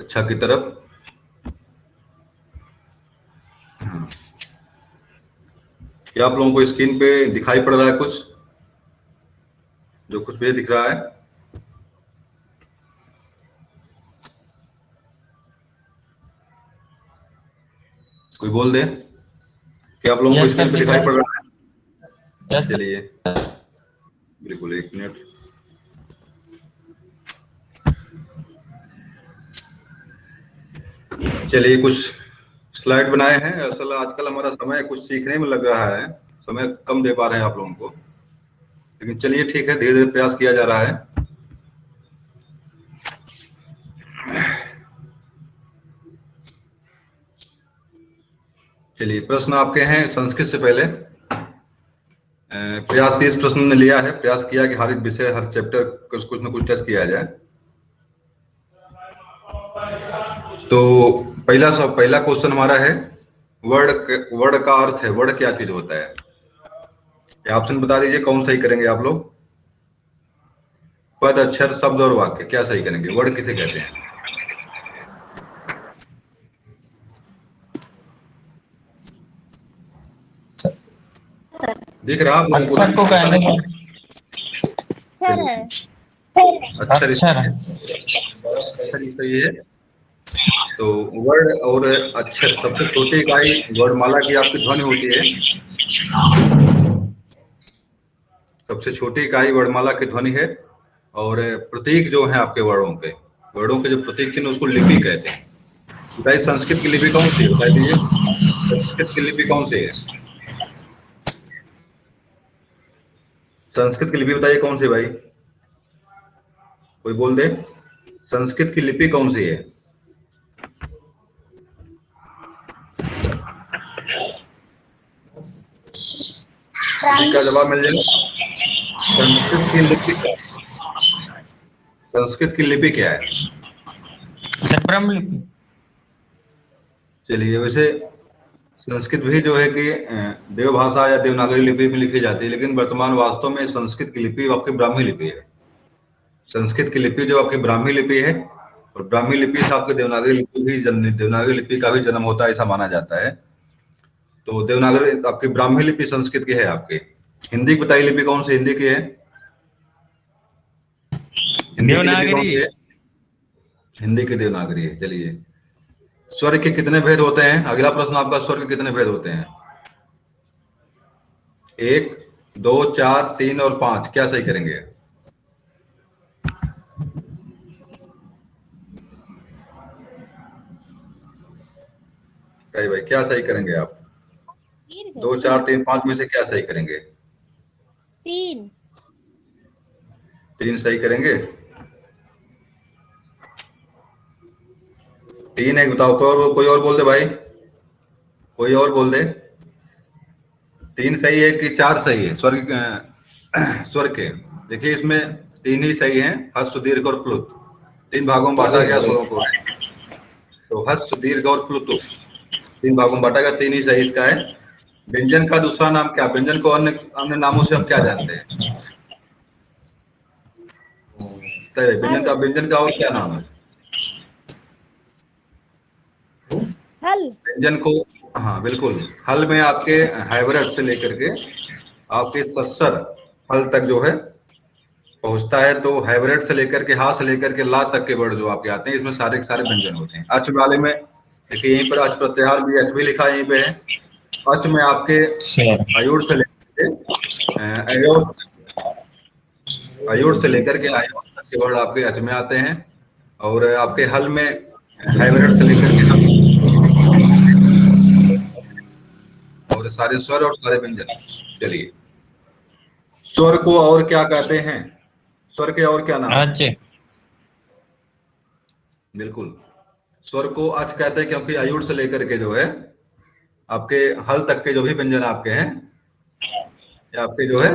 अच्छा की तरफ। क्या आप लोगों को स्क्रीन पे दिखाई पड़ रहा है कुछ, जो कुछ भी दिख रहा है? कोई बोल दे। क्या आप लोगों को यस सर, स्क्रीन पे दिख दिखाई रहा पड़ है। रहा है? Yes sir. चलिए, बिल्कुल, एक मिनट। चलिए, कुछ स्लाइड बनाए हैं। असल आजकल हमारा समय कुछ सीखने में लग रहा है, समय कम दे पा रहे हैं आप लोगों को, लेकिन चलिए ठीक है, धीरे धीरे प्रयास किया जा रहा है। चलिए, प्रश्न आपके हैं संस्कृत से पहले। प्रयास 30 प्रश्न ने लिया है, प्रयास किया कि हर एक विषय, हर चैप्टर कुछ ना कुछ टेस्ट किया जाए। तो पहला क्वेश्चन हमारा है, वर्ड का अर्थ है। वर्ड क्या चीज होता है? ये ऑप्शन बता दीजिए, कौन सही करेंगे आप लोग? पद, अक्षर, शब्द और वाक्य, क्या सही करेंगे? वर्ड किसे कहते हैं? दिख रहा आप लोगों को अक्षर ना? को ऐसा कहने नहीं का। है। चलिए, अक्षर अक्षर इसमें है। है, अक्षर ही सही है। तो वर्ड और अक्षर, सबसे छोटी इकाई वर्णमाला की आपकी ध्वनि होती है। सबसे छोटी इकाई वर्णमाला की ध्वनि है। और प्रतीक जो है आपके वर्डों के जो प्रतीक चिन्ह, उसको लिपि कहते हैं। बताइए, संस्कृत की लिपि कौन सी है? बता दीजिए, संस्कृत की लिपि कौन सी है? संस्कृत की लिपि बताइए कौन सी है भाई, कोई बोल दे। संस्कृत की लिपि कौन सी है? लिपि का जवाब मिल जाए। संस्कृत की लिपि क्या है? संस्कृत की लिपि क्या है? सर, ब्रह्म लिपि। चलिए, वैसे संस्कृत भी जो है कि देवभाषा या देवनागरी लिपि में लिखी जाती है, लेकिन वर्तमान वास्तव में संस्कृत की लिपि आपकी ब्राह्मी लिपि है। संस्कृत की लिपि जो आपकी ब्राह्मी लिपि है, और ब्राह्मी लिपि से आपकी देवनागरी लिपि का भी जन्म होता है, ऐसा माना जाता है। तो देवनागरी आपकी ब्राह्मी लिपि संस्कृत की है आपकी। हिंदी की बताइए, लिपि कौन सी हिंदी की है? हिंदी की लिपि कौन देवनागरी। सी है? हिंदी की देवनागरी है। चलिए, स्वर के कितने भेद होते हैं? अगला प्रश्न आपका, स्वर के कितने भेद होते हैं? 1, 2, 4, 3 और 5, क्या सही करेंगे? भाई क्या सही करेंगे आप? 2, 4, 3, 5 में से क्या सही करेंगे? 3। 3 सही करेंगे। 3 है, बताओ। कोई और बोल दे भाई, कोई और बोल दे। 3 सही है कि 4 सही है? स्वर के देखिए, इसमें 3 ही सही है, हर्ष, दीर्घ और प्लुत। 3 भागों में बांटा गया स्वरों को। तो हर्ष, दीर्घ और प्लुत 3 भागों में बांटा गया, 3 ही सही इसका है। व्यंजन का दूसरा नाम क्या? व्यंजन को अन्य अन्य नामों से हम क्या जानते हैं? तो व्यंजन का और क्या नाम है? हल। व्यंजन को, हाँ बिल्कुल, हल में आपके हाइब्रिड से लेकर के आपके सस्सर हल तक जो है पहुंचता है। तो हाइब्रिड से लेकर के, हा से लेकर के ला तक के वर्ड जो आपके आते हैं, इसमें सारे के सारे व्यंजन होते हैं। अच वाले में देखिए, यहीं पर अच प्रत्याहार भी, अच भी लिखा है यहीं पे है। अच में आपके सर। आयुर से लेकर के अयोर, आयुर से लेकर के आयुर तक के वर्ड आपके अच में आते हैं। और आपके हल में हाइब्रिड से लेकर के हल, और सारे स्वर और सारे व्यंजन। चलिए, स्वर को और क्या कहते हैं? स्वर के और क्या नाम है? अच्छे। बिल्कुल, स्वर को अच कहते हैं, क्योंकि आयुर से लेकर के जो है आपके हल तक के जो भी व्यंजन आपके हैं, या आपके जो है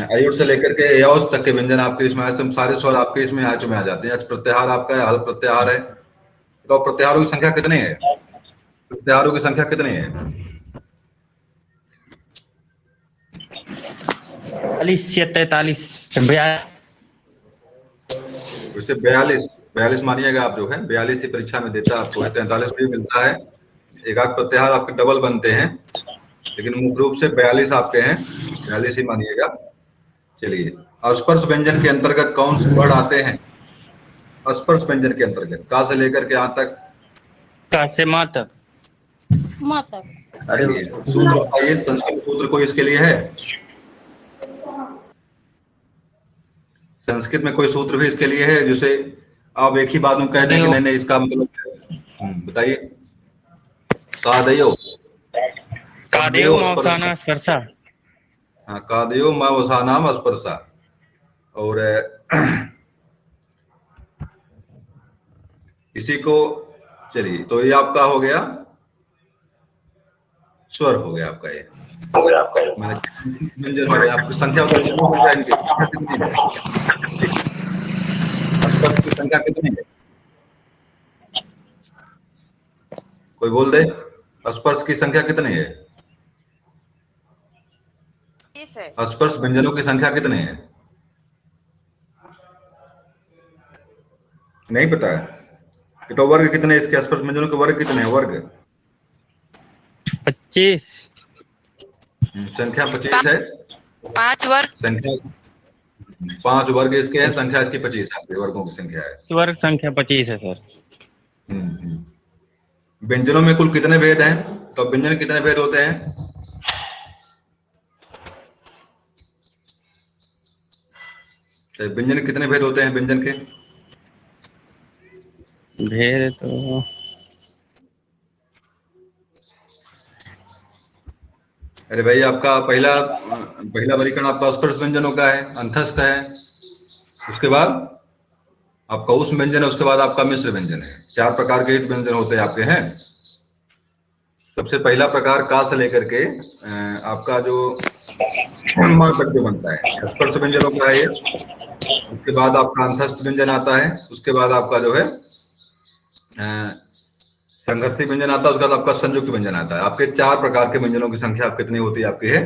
आयुर से लेकर के एओस तक के व्यंजन आपके इसमें सारे स्वर आपके इसमें अच में आ जाते हैं। अच प्रत्याहार आपका है, हल प्रत्याहार है। तो प्रत्याहारों की संख्या कितनी है? प्रत्याहारों की संख्या कितनी है? 40 या 43 भैया। वैसे 42 मानिएगा आप जो है 42 ही परीक्षा में देता है आपको, 43 भी मिलता है, एक आध प्रत्याहार आपके डबल बनते हैं, लेकिन मुख्य रूप से 42 आपके हैं, 42 ही मानिएगा। चलिए, अस्पर्श व्यंजन के अंतर्गत कौन से वर्ण आते हैं? अस्पर्श व्यंजन के अंतर्गत का से लेकर के यहाँ तक, का से माँ तक। माता। चलिए सूत्र बताइए, संस्कृत सूत्र कोई इसके लिए है? संस्कृत में कोई सूत्र भी इसके लिए है जिसे आप एक ही बात में कह दें कि नहीं नहीं इसका मतलब बताइए। कादयो कादेव मौसाना स्पर्शा। हाँ, कादयो मावसानाम स्पर्शा। और इसी को, चलिए तो ये आपका हो गया स्वर, हो गया आपका ये मैंने व्यंजन हो गया। आपकी संख्या कितनी है? स्पर्श की संख्या कितनी है? कोई बोल दे, स्पर्श की संख्या कितनी है? स्पर्श व्यंजनों की संख्या कितनी है? नहीं पता है? तो वर्ग कितने इसके, स्पर्श व्यंजनों के वर्ग कितने हैं? वर्ग 25। संख्या 25 है। 5 वर्ग। संख्या 5 वर्ग इसके हैं, संख्या इसकी 25 है, वर्गों की संख्या है। वर्ग संख्या 25 है सर। व्यंजनों में कुल कितने भेद हैं? तो व्यंजन कितने भेद होते हैं? तो व्यंजन कितने भेद होते हैं व्यंजन के? भेद तो अरे भाई, आपका पहला वर्गीकरण आपका स्पर्श व्यंजनों का है, अंतस्थ है, उसके बाद आपका उस व्यंजन है, उसके बाद आपका मिश्र व्यंजन है। 4 प्रकार के व्यंजन होते हैं आपके हैं। सबसे पहला प्रकार का से लेकर के आपका जो म तक जो बनता है स्पर्श व्यंजनों का है ये। उसके बाद आपका अंतस्थ व्यंजन आता है, उसके बाद आपका जो है संघर्षी व्यंजन आता है, उसके बाद आपका संयुक्त व्यंजन आता है। आपके 4 प्रकार के व्यंजनों की संख्या कितनी होती है? आपकी है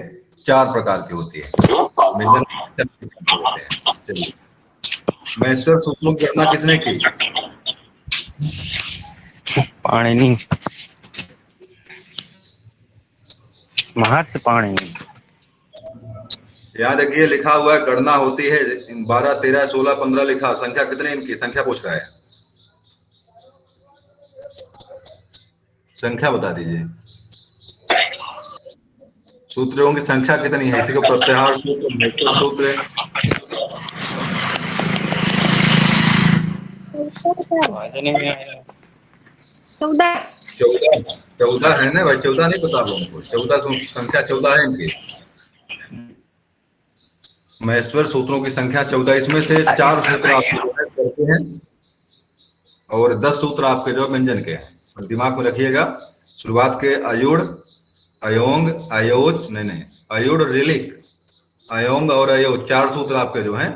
4 प्रकार की होती है व्यंजन। मैस्टर सूत्रों की गणना किसने की? पाणिनि, महर्षि पाणिनि। यहाँ देखिए लिखा हुआ है गणना होती है, 12, 13, 16, 15 लिखा, संख्या कितने इनकी? संख्या पूछ रहा है, संख्या बता दीजिए। सूत्रों की संख्या कितनी है? इसी को प्रत्याहार सूत्र 14 है ना भाई, 14 नहीं पता हमको? 14 संख्या 14 है इनकी। महेश्वर सूत्रों की संख्या 14, इसमें से 4 सूत्र आपके करते हैं और 10 सूत्र आपके जो व्यंजन के हैं। दिमाग में रखिएगा, शुरुआत के अयुड़, अयोंग, अयोच, नहीं अयुड़, रिलिक, अयोंग और अयोच 4 सूत्र आपके जो हैं,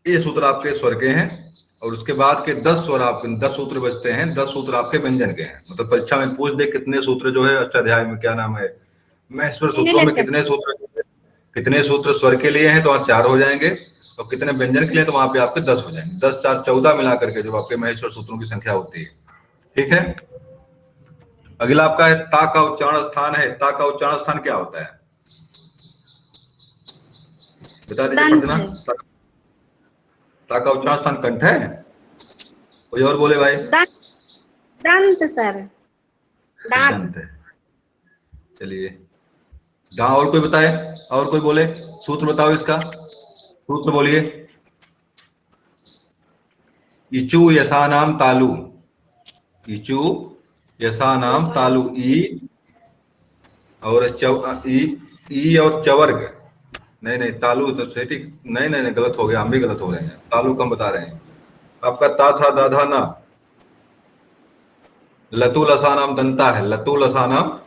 ये सूत्र आपके स्वर के हैं। और उसके बाद के 10 स्वर आपके 10 सूत्र बचते हैं, 10 सूत्र आपके व्यंजन के हैं। मतलब परीक्षा में पूछ दे कितने सूत्र जो है अष्टाध्याय में, क्या नाम है, महेश्वर सूत्रों में कितने सूत्र स्वर के लिए हैं, तो वहाँ 4 हो जाएंगे, और कितने व्यंजन के लिए तो वहां पे आपके 10 हो जाएंगे। 10, 4, 14 मिलाकर के जो आपके महेश्वर सूत्रों की संख्या होती है। ठीक है, अगला आपका है ता का उच्चारण स्थान है। ता का उच्चारण स्थान क्या होता है? बता दीजिए पटना। ता का उच्चारण स्थान कंठ है? कोई और बोले भाई? दंत सर, दंत है। चलिए, गाँव और कोई बताए, और कोई बोले, सूत्र बताओ इसका, सूत्र बोलिए। इचु यसानाम तालु, इचु यसानाम तालु, ई और ई और चवर्ग, नहीं तालु तो सही, नहीं गलत हो गया, हम भी गलत हो रहे हैं, तालु कम बता रहे हैं। आपका ता था दाधा ना, लतु लसानाम दंता है, लतु लसानाम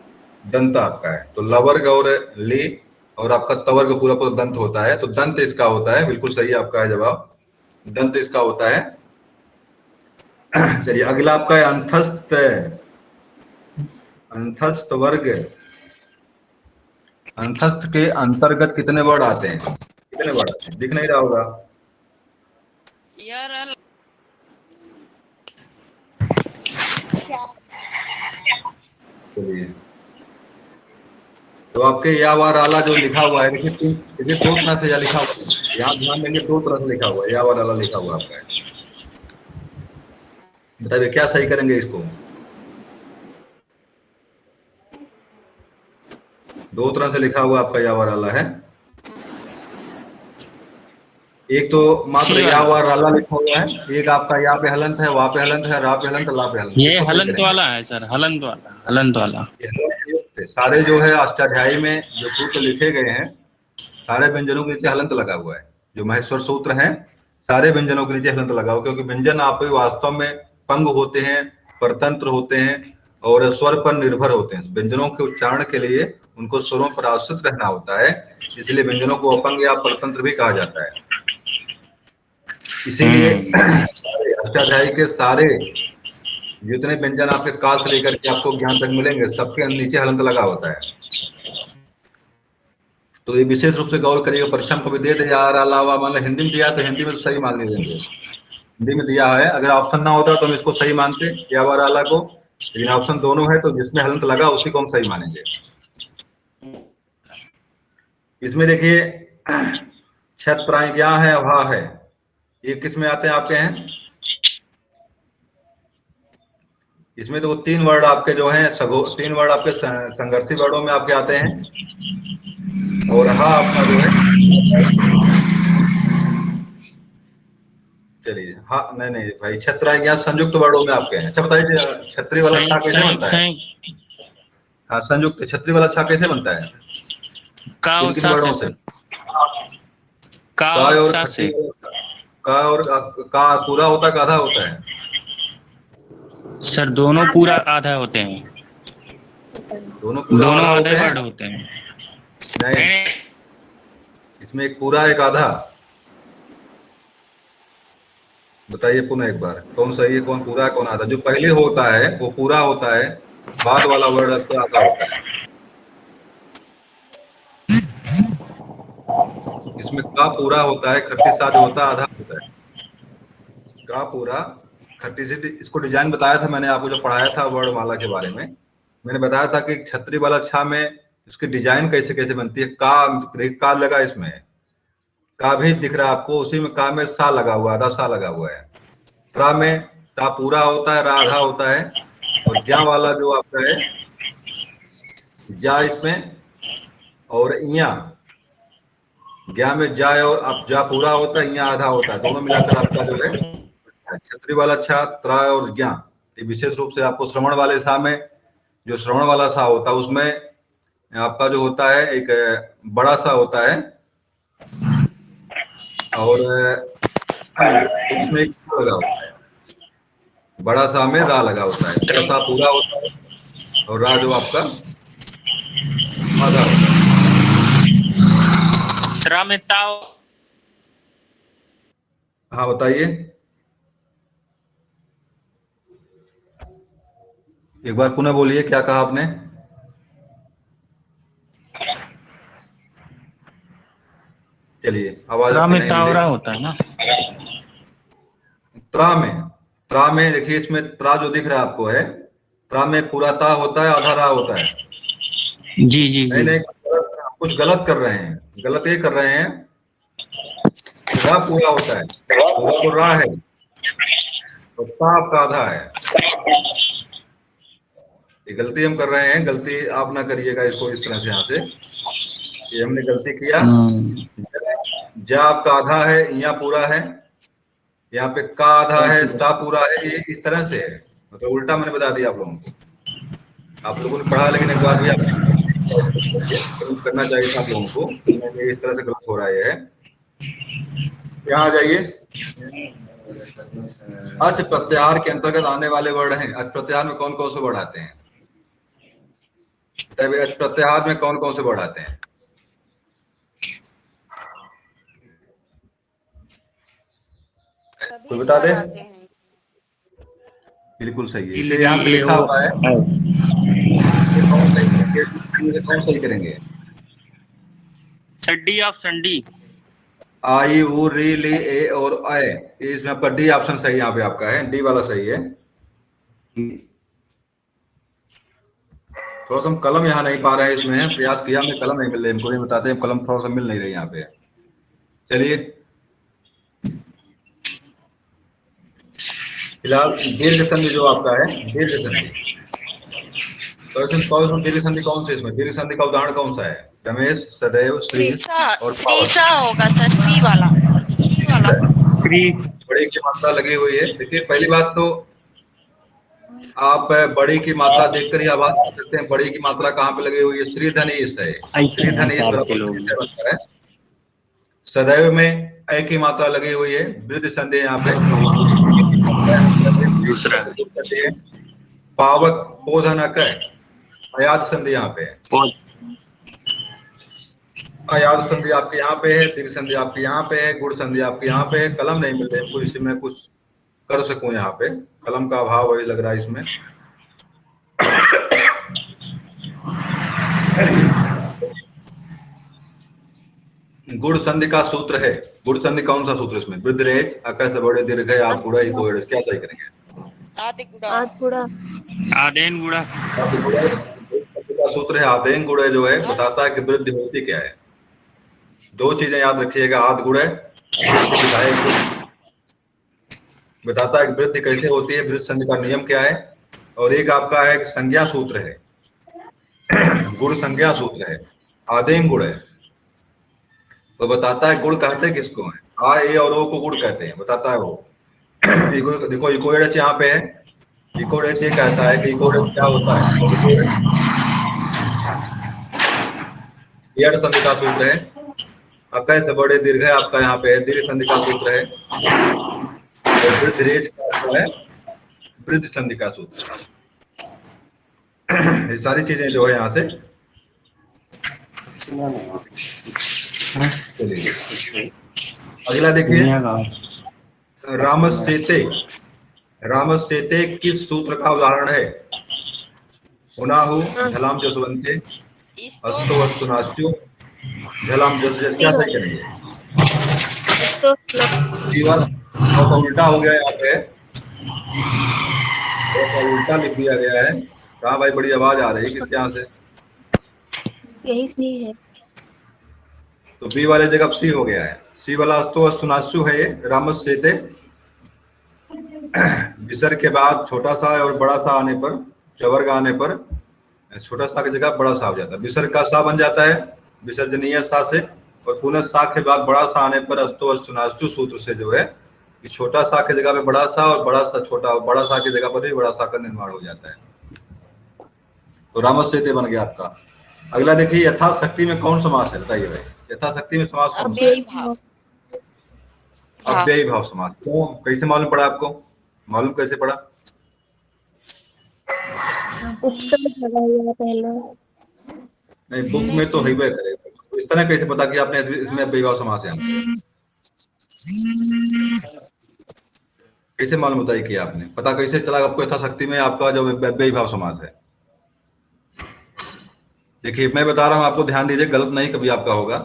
दंता आपका है। तो लवर्ग और ली और आपका तवर्ग पूरा दंत होता है, तो दंत इसका होता है। बिल्कुल सही आपका है जवाब, दंत इसका होता है। चलिए, अगला आपका है अंतस्थ। अंतस्थ वर्ग, अंतस्थ के अंतर्गत कितने वर्ड आते हैं? कितने वर्ड आते हैं? दिख नहीं रहा होगा, चलिए, तो आपके या वा राला जो लिखा हुआ है, देखिए दो तरह से या लिखा हुआ है, यहाँ ध्यान देंगे, दो तरह से लिखा हुआ है, या वा राला लिखा हुआ आपका है। बताइए क्या सही करेंगे इसको? दो तरह से लिखा हुआ आपका या वा राला है। एक तो मात्र या वा राला लिखा हुआ है, एक आपका या पे हलंत है, वा पे हलंत है, रा पे हलंत, ला पे हलंत। ये हलंत वाला है सर, हलंत वाला। सारे जो है अष्टाध्यायी में जो सूत्र लिखे गए हैं, सारे व्यंजनों के नीचे हलंत लगा हुआ है। जो महेश्वर सूत्र हैं, सारे व्यंजनों के नीचे हलंत लगा हुआ, क्योंकि व्यंजन आप वास्तव में पंग होते हैं, परतंत्र होते हैं और स्वर पर निर्भर होते हैं। व्यंजनों के उच्चारण के लिए उनको स्वरों पर आश्रित रहना होता है, इसलिए व्यंजनों को अपंग या परतंत्र भी कहा जाता है। इसीलिए अष्टाध्यायी के सारे जितने व्यंजन आपके का से लेकर के आपको ज्ञान तक मिलेंगे, सबके नीचे हलंत लगा होता है। तो ये विशेष रूप से गौर करिएगा, परीक्षा में कभी दे दे यार अलावा, मतलब हिंदी में दिया तो हिंदी में तो सही मान लीजिए, हिंदी में दिया है, अगर ऑप्शन ना होता तो हम इसको सही मानते या वाला को, लेकिन ऑप्शन दोनों है तो जिसमें हलंत लगा उसी को हम सही मानेंगे। इसमें देखिए छत प्राज्ञा है, अभा है, ये किस में आते हैं आपके हैं? इसमें तो वो तीन वर्ड आपके जो हैं तीन वर्ड आपके संघर्षी वर्डों में आपके आते हैं, और हा आपका जो है, चलिए हाँ नहीं भाई, छत्राज्ञा संयुक्त वर्डों में आपके हैं। अच्छा बताइए छत्री वाला छा कैसे बनता है? हाँ संयुक्त छत्री वाला छा कैसे बनता है? का और सा से। का और का पूरा होता है कि आधा होता है? सर दोनों पूरा आधा होते हैं, दोनों आधे वर्ड होते हैं। नहीं, इसमें एक पूरा एक आधा, बताइए पुनः एक बार, कौन सही है, कौन पूरा है कौन आधा? जो पहले होता है वो पूरा होता है, बाद वाला वर्ड उसका आधा होता है। इसमें का पूरा होता है, खट्टी सा जो होता है आधा होता है। का पूरा खट्टी सी, इसको डिजाइन बताया था मैंने आपको, जो पढ़ाया था वर्णमाला के बारे में, मैंने बताया था कि छत्री वाला छा में उसकी डिजाइन कैसे कैसे बनती है। का लगा, इसमें का भी दिख रहा है आपको, उसी में का में सा लगा हुआ, आधा सा लगा हुआ है। रा में ता पूरा होता है, रा आधा होता है, और ज्ञा वाला जो आपका है जा इसमें, और इया ज्ञा में जा और आप जा पूरा होता है, इया आधा होता है, दोनों मिलाकर आपका जो है छत्री वाला छा, त्रा और ज्ञा। विशेष रूप से आपको श्रवण वाले सा में, जो श्रवण वाला सा होता है उसमें आपका जो होता है एक बड़ा सा होता है, और उसमें एक लगा होता है, बड़ा सा में रा लगा होता है, बड़ा सा पूरा होता है और रा जो आपका आधा होता है। रा में ताओ, हाँ बताइए एक बार पुनः बोलिए, क्या कहा आपने? चलिए आवाज रा में तावरा होता है ना? त्रा में देखिए, इसमें त्रा जो दिख रहा है आपको है, त्रा में पूरा ता होता है, आधा रा होता है। जी नहीं कुछ गलत कर रहे हैं, गलत ये कर रहे हैं, रा पूरा होता है, पूरा तो रा है, तो ता आपका आधा है। ये गलती हम कर रहे हैं, गलती आप ना करिएगा इसको इस तरह से। यहाँ से ये हमने गलती किया, जा आपका आधा है, यहाँ पूरा है, यहाँ पे का आधा है, सा पूरा है, ये इस तरह से है, मतलब उल्टा मैंने बता दिया आप लोगों को। आप लोगों ने पढ़ा, लेकिन एक बार भी आप करना चाहिए था आप लोगों को, ये इस तरह से गलत हो रहा है। यहाँ आ जाइए, अर्थ प्रत्याहार के अंतर्गत आने वाले वर्ड हैं। अर्थ प्रत्याहार में कौन कौन से वर्ड आते हैं? अर्थ प्रत्याहार में कौन कौन से वर्ड आते हैं? कोई बता दे? बिल्कुल सही है, इसे यहाँ पे लिखा हुआ है, कौन सही करेंगे? सड्डी ऑफ संडी। आई ऊ री ली ए और आए, इसमें आपका डी ऑप्शन सही यहाँ पे आपका है, डी वाला सही है। थोड़ा सा हम कलम यहाँ नहीं पा रहे हैं, इसमें प्रयास किया हमने, कलम नहीं मिल रही हमको, ये बताते हैं कलम थोड़ा सा मिल नहीं रही यहाँ पे। चलिए फिलहाल दीर्घ संधि जो आपका है, दीर्घ संधि, तो दीर्घ संधि कौन सी इसमें, दीर्घ संधि का उदाहरण कौन सा है? रमेश, सदैव, श्री और श्रीसा होगा सर, सी वाला, सी वाला। श्री बड़ी की मात्रा लगी हुई है। देखिए पहली बात तो आप बड़ी की मात्रा देखकर ही आवाज कर सकते हैं, बड़ी की मात्रा कहाँ पे लगी हुई है, श्रीधन इस है, श्रीधन इस बनता है। सदैव में अ की मात्रा लगी हुई है, वृद्ध संधि यहाँ पे दूसरा पावक पोधनक अयाद संधि यहाँ पे है, अयाद संधि आपके यहाँ पे है, दीर्घ संधि आपके यहाँ पे है, गुण संधि आपके यहाँ पे है। कलम नहीं मिल रही, कुछ इसमें कुछ कर सकूं, यहाँ पे कलम का अभाव वही लग रहा है इसमें। गुण संधि का सूत्र है, गुण संधि कौन सा सूत्र इसमें, वृद्धरेच, अकस, बड़े, दीर्घ, आप गुड़ा, इको, क्या सही करेंगे? आदि गुड़ा, आदेन गुड़ा का सूत्र है आदेन गुड़े, जो है बताता है कि वृद्धि होती क्या है। दो चीजें याद रखिएगा, आद गुड़े बताता है कि वृद्धि कैसे होती है, वृद्ध संधि का नियम क्या है, और एक आपका है संज्ञा सूत्र है, गुण संज्ञा सूत्र है, आदेन गुण है, तो बताता है गुण कहते हैं किसको है, आ ए और ओ को गुण कहते हैं, बताता है वो। देखो इकोएडच यहाँ पे है, इकोएडच ये कहता है कि इकोएडच क्या होता है, एड संधि का सूत्र है, अकय से बड़े दीर्घ है आपका यहाँ पे है, दीर्घ संधि का सूत्र है, और वृद्धरेच का है वृद्ध संधि का सूत्र। ये सारी चीजें जो है यहाँ से चलिए अगला देखिए, रामस्तेते, रामस्तेते किस सूत्र का उदाहरण है? उनाहु झलाम जसवंते, अस्तो अस्तुनाचु, झलाम जस, क्या सही करेंगे? तो उल्टा हो गया यहाँ पे, तो उल्टा लिख दिया गया है। कहाँ भाई बड़ी आवाज आ रही है किसके यहाँ से? यही सही है। तो बी वाले जगह सी हो गया है, सी वाला अस्तो अस्तुनाचु है ये, रामस्तेते विसर्ग के बाद छोटा सा और बड़ा सा आने पर, चवर्ग आने पर छोटा सा की जगह बड़ा सा हो जाता है, विसर्ग का सा बन जाता है विसर्जनीय सा से, और पुनः सा के बाद बड़ा सा आने पर अस्तो अस्तुनाचु सूत्र से जो है कि छोटा सा की जगह पे बड़ा सा और बड़ा सा छोटा, और बड़ा सा की जगह पर भी बड़ा सा का निर्माण हो जाता है। तो रामस्तेते बन गया आपका। अगला देखिए, यथाशक्ति में कौन समास है, बताइए भाई, यथाशक्ति में समास कौन सा है? अव्ययी भाव समास। क्यों, कैसे मालूम पड़ा आपको, मालूम कैसे पड़ा? उपसर्ग लगा हुआ पहले। नहीं, बुक में तो है करेगा, तो इस तरह कैसे पता कि आपने इसमें अव्ययी भाव समास है? कैसे मालूम बताइए कि आपने पता कैसे चला आपको यथाशक्ति में आपका जो अव्ययी भाव समास है? देखिए मैं बता रहा हूं आपको, ध्यान दीजिए, गलत नहीं कभी आपका होगा।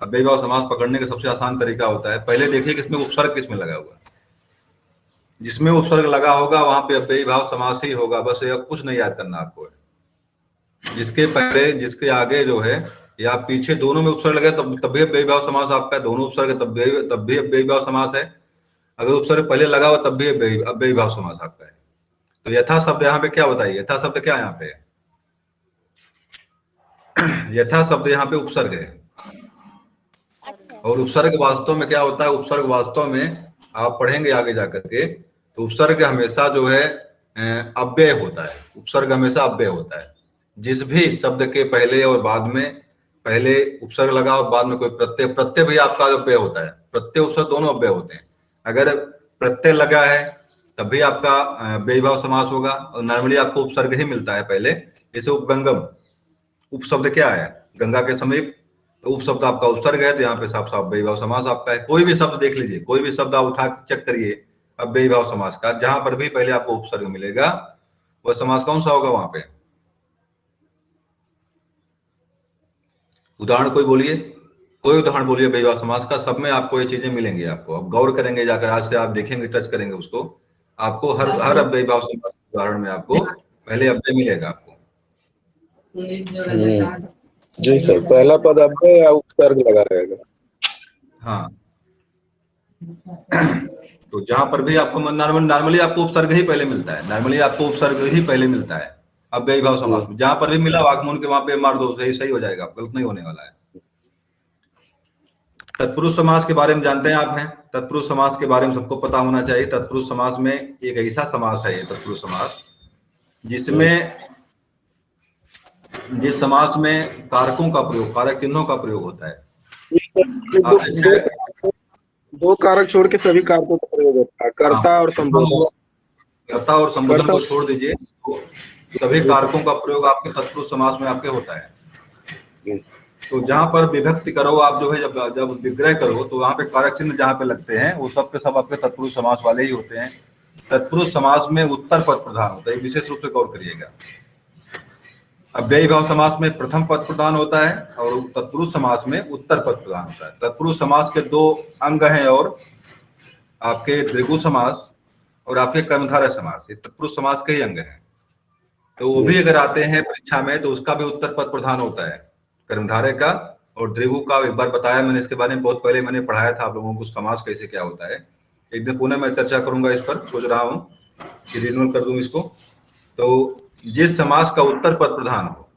अव्ययी भाव समास पकड़ने का सबसे आसान तरीका होता है, पहले देखिए किसमें उपसर्ग किसमें लगा हुआ, जिसमें उपसर्ग लगा होगा वहां पे अव्ययी भाव समास ही होगा, बस ये कुछ नहीं याद करना आपको है। जिसके पहले जिसके आगे जो है या पीछे दोनों में उपसर्ग लगे तब भी अव्ययी भाव समास आपका है, दोनों उपसर्ग तब भी अव्ययी भाव समास है, अगर उपसर्ग पहले लगा हुआ तब भी अव्ययी भाव समास आपका है। तो यथा शब्द यहाँ पे क्या बताइए, यथा शब्द क्या यहाँ पे है? यथा शब्द यहाँ पे उपसर्ग है, और उपसर्ग वास्तव में क्या होता है, उपसर्ग वास्तव में आप पढ़ेंगे आगे जाकर के, तो उपसर्ग हमेशा जो है अव्यय होता है, उपसर्ग हमेशा अव्यय होता है। जिस भी शब्द के पहले और बाद में, पहले उपसर्ग लगा और बाद में कोई प्रत्यय, प्रत्यय भी आपका अव्यय होता है, प्रत्यय उपसर्ग दोनों अव्यय होते हैं। अगर प्रत्यय लगा है तब भी आपका अव्ययी भाव समास होगा, और नॉर्मली आपको उपसर्ग ही मिलता है पहले। जैसे उपगंगम, उपशब्द क्या है, गंगा के समीप, तो उपशब्द आपका उपसर्ग है, तो यहाँ पे साफ साफ अव्ययी भाव समास आपका है। कोई भी शब्द देख लीजिए, कोई भी शब्द आप उठा चेक करिए अव्ययी भाव समास का, जहां पर भी पहले आपको उपसर्ग मिलेगा वह समास कौन सा होगा वहां पे? उदाहरण कोई बोलिए, कोई उदाहरण बोलिए बेविवाह समाज का, सब में आपको ये चीजें मिलेंगी। आपको आप गौर करेंगे जाकर, आज से आप देखेंगे, टच करेंगे उसको, आपको हर बेविवाह समाज के उदाहरण में आपको पहले अव्यय मिलेगा आपको। जी सर, पहला पद अव्यय या उपसर्ग लगा रहेगा। हाँ तो जहां पर भी आपको नॉर्मली आपको उपसर्ग ही पहले मिलता है, नॉर्मली आपको उपसर्ग ही पहले मिलता है अव्ययी भाव समास में। जहां पर भी मिला वाक्मूल के वहां पे मार दो, सही हो जाएगा, गलत नहीं होने वाला है। तत्पुरुष समास के बारे में जानते हैं आप हैं? तत्पुरुष समास के बारे में सबको पता होना चाहिए। तत्पुरुष समास में एक ऐसा समास है ये तत्पुरुष समास जिस समास में कारकों का प्रयोग, कारक चिन्हों का प्रयोग होता है। दो कारक छोड़ के सभी कारकों का प्रयोग होता है, कर्ता और संबोधन। कर्ता और संबोधन को छोड़ दीजिए, तो सभी कारकों का प्रयोग आपके तत्पुरुष समास में आपके होता है। तो जहां पर विभक्ति करो आप जो है, जब विग्रह करो, तो वहां पे कारक चिन्ह जहां पे लगते हैं वो सब के सब आपके तत्पुरुष समास वाले ही होते हैं। तत्पुरुष समास में उत्तर पद प्रधान होता है, विशेष रूप से गौर करिएगा। अव्ययी भाव समास में प्रथम पद प्रधान होता है और तत्पुरुष समास में उत्तर पद प्रधान होता है। तत्पुरुष समास के दो अंग हैं, और आपके द्विगु समास और आपके कर्मधारय समास, ये तत्पुरुष समास के ही अंग हैं। तो वो भी अगर आते हैं परीक्षा में तो उसका भी उत्तर पद प्रधान होता है, कर्मधारय का और द्विगु का। एक बार बताया मैंने इसके बारे में, बहुत पहले मैंने पढ़ाया था आप लोगों को समास कैसे क्या होता है। एक दिन पुनः मैं चर्चा करूंगा इस पर, सोच रहा हूँ कि रिन्यूअल कर दूं इसको। तो जिस समास का उत्तर पद प्रधान हो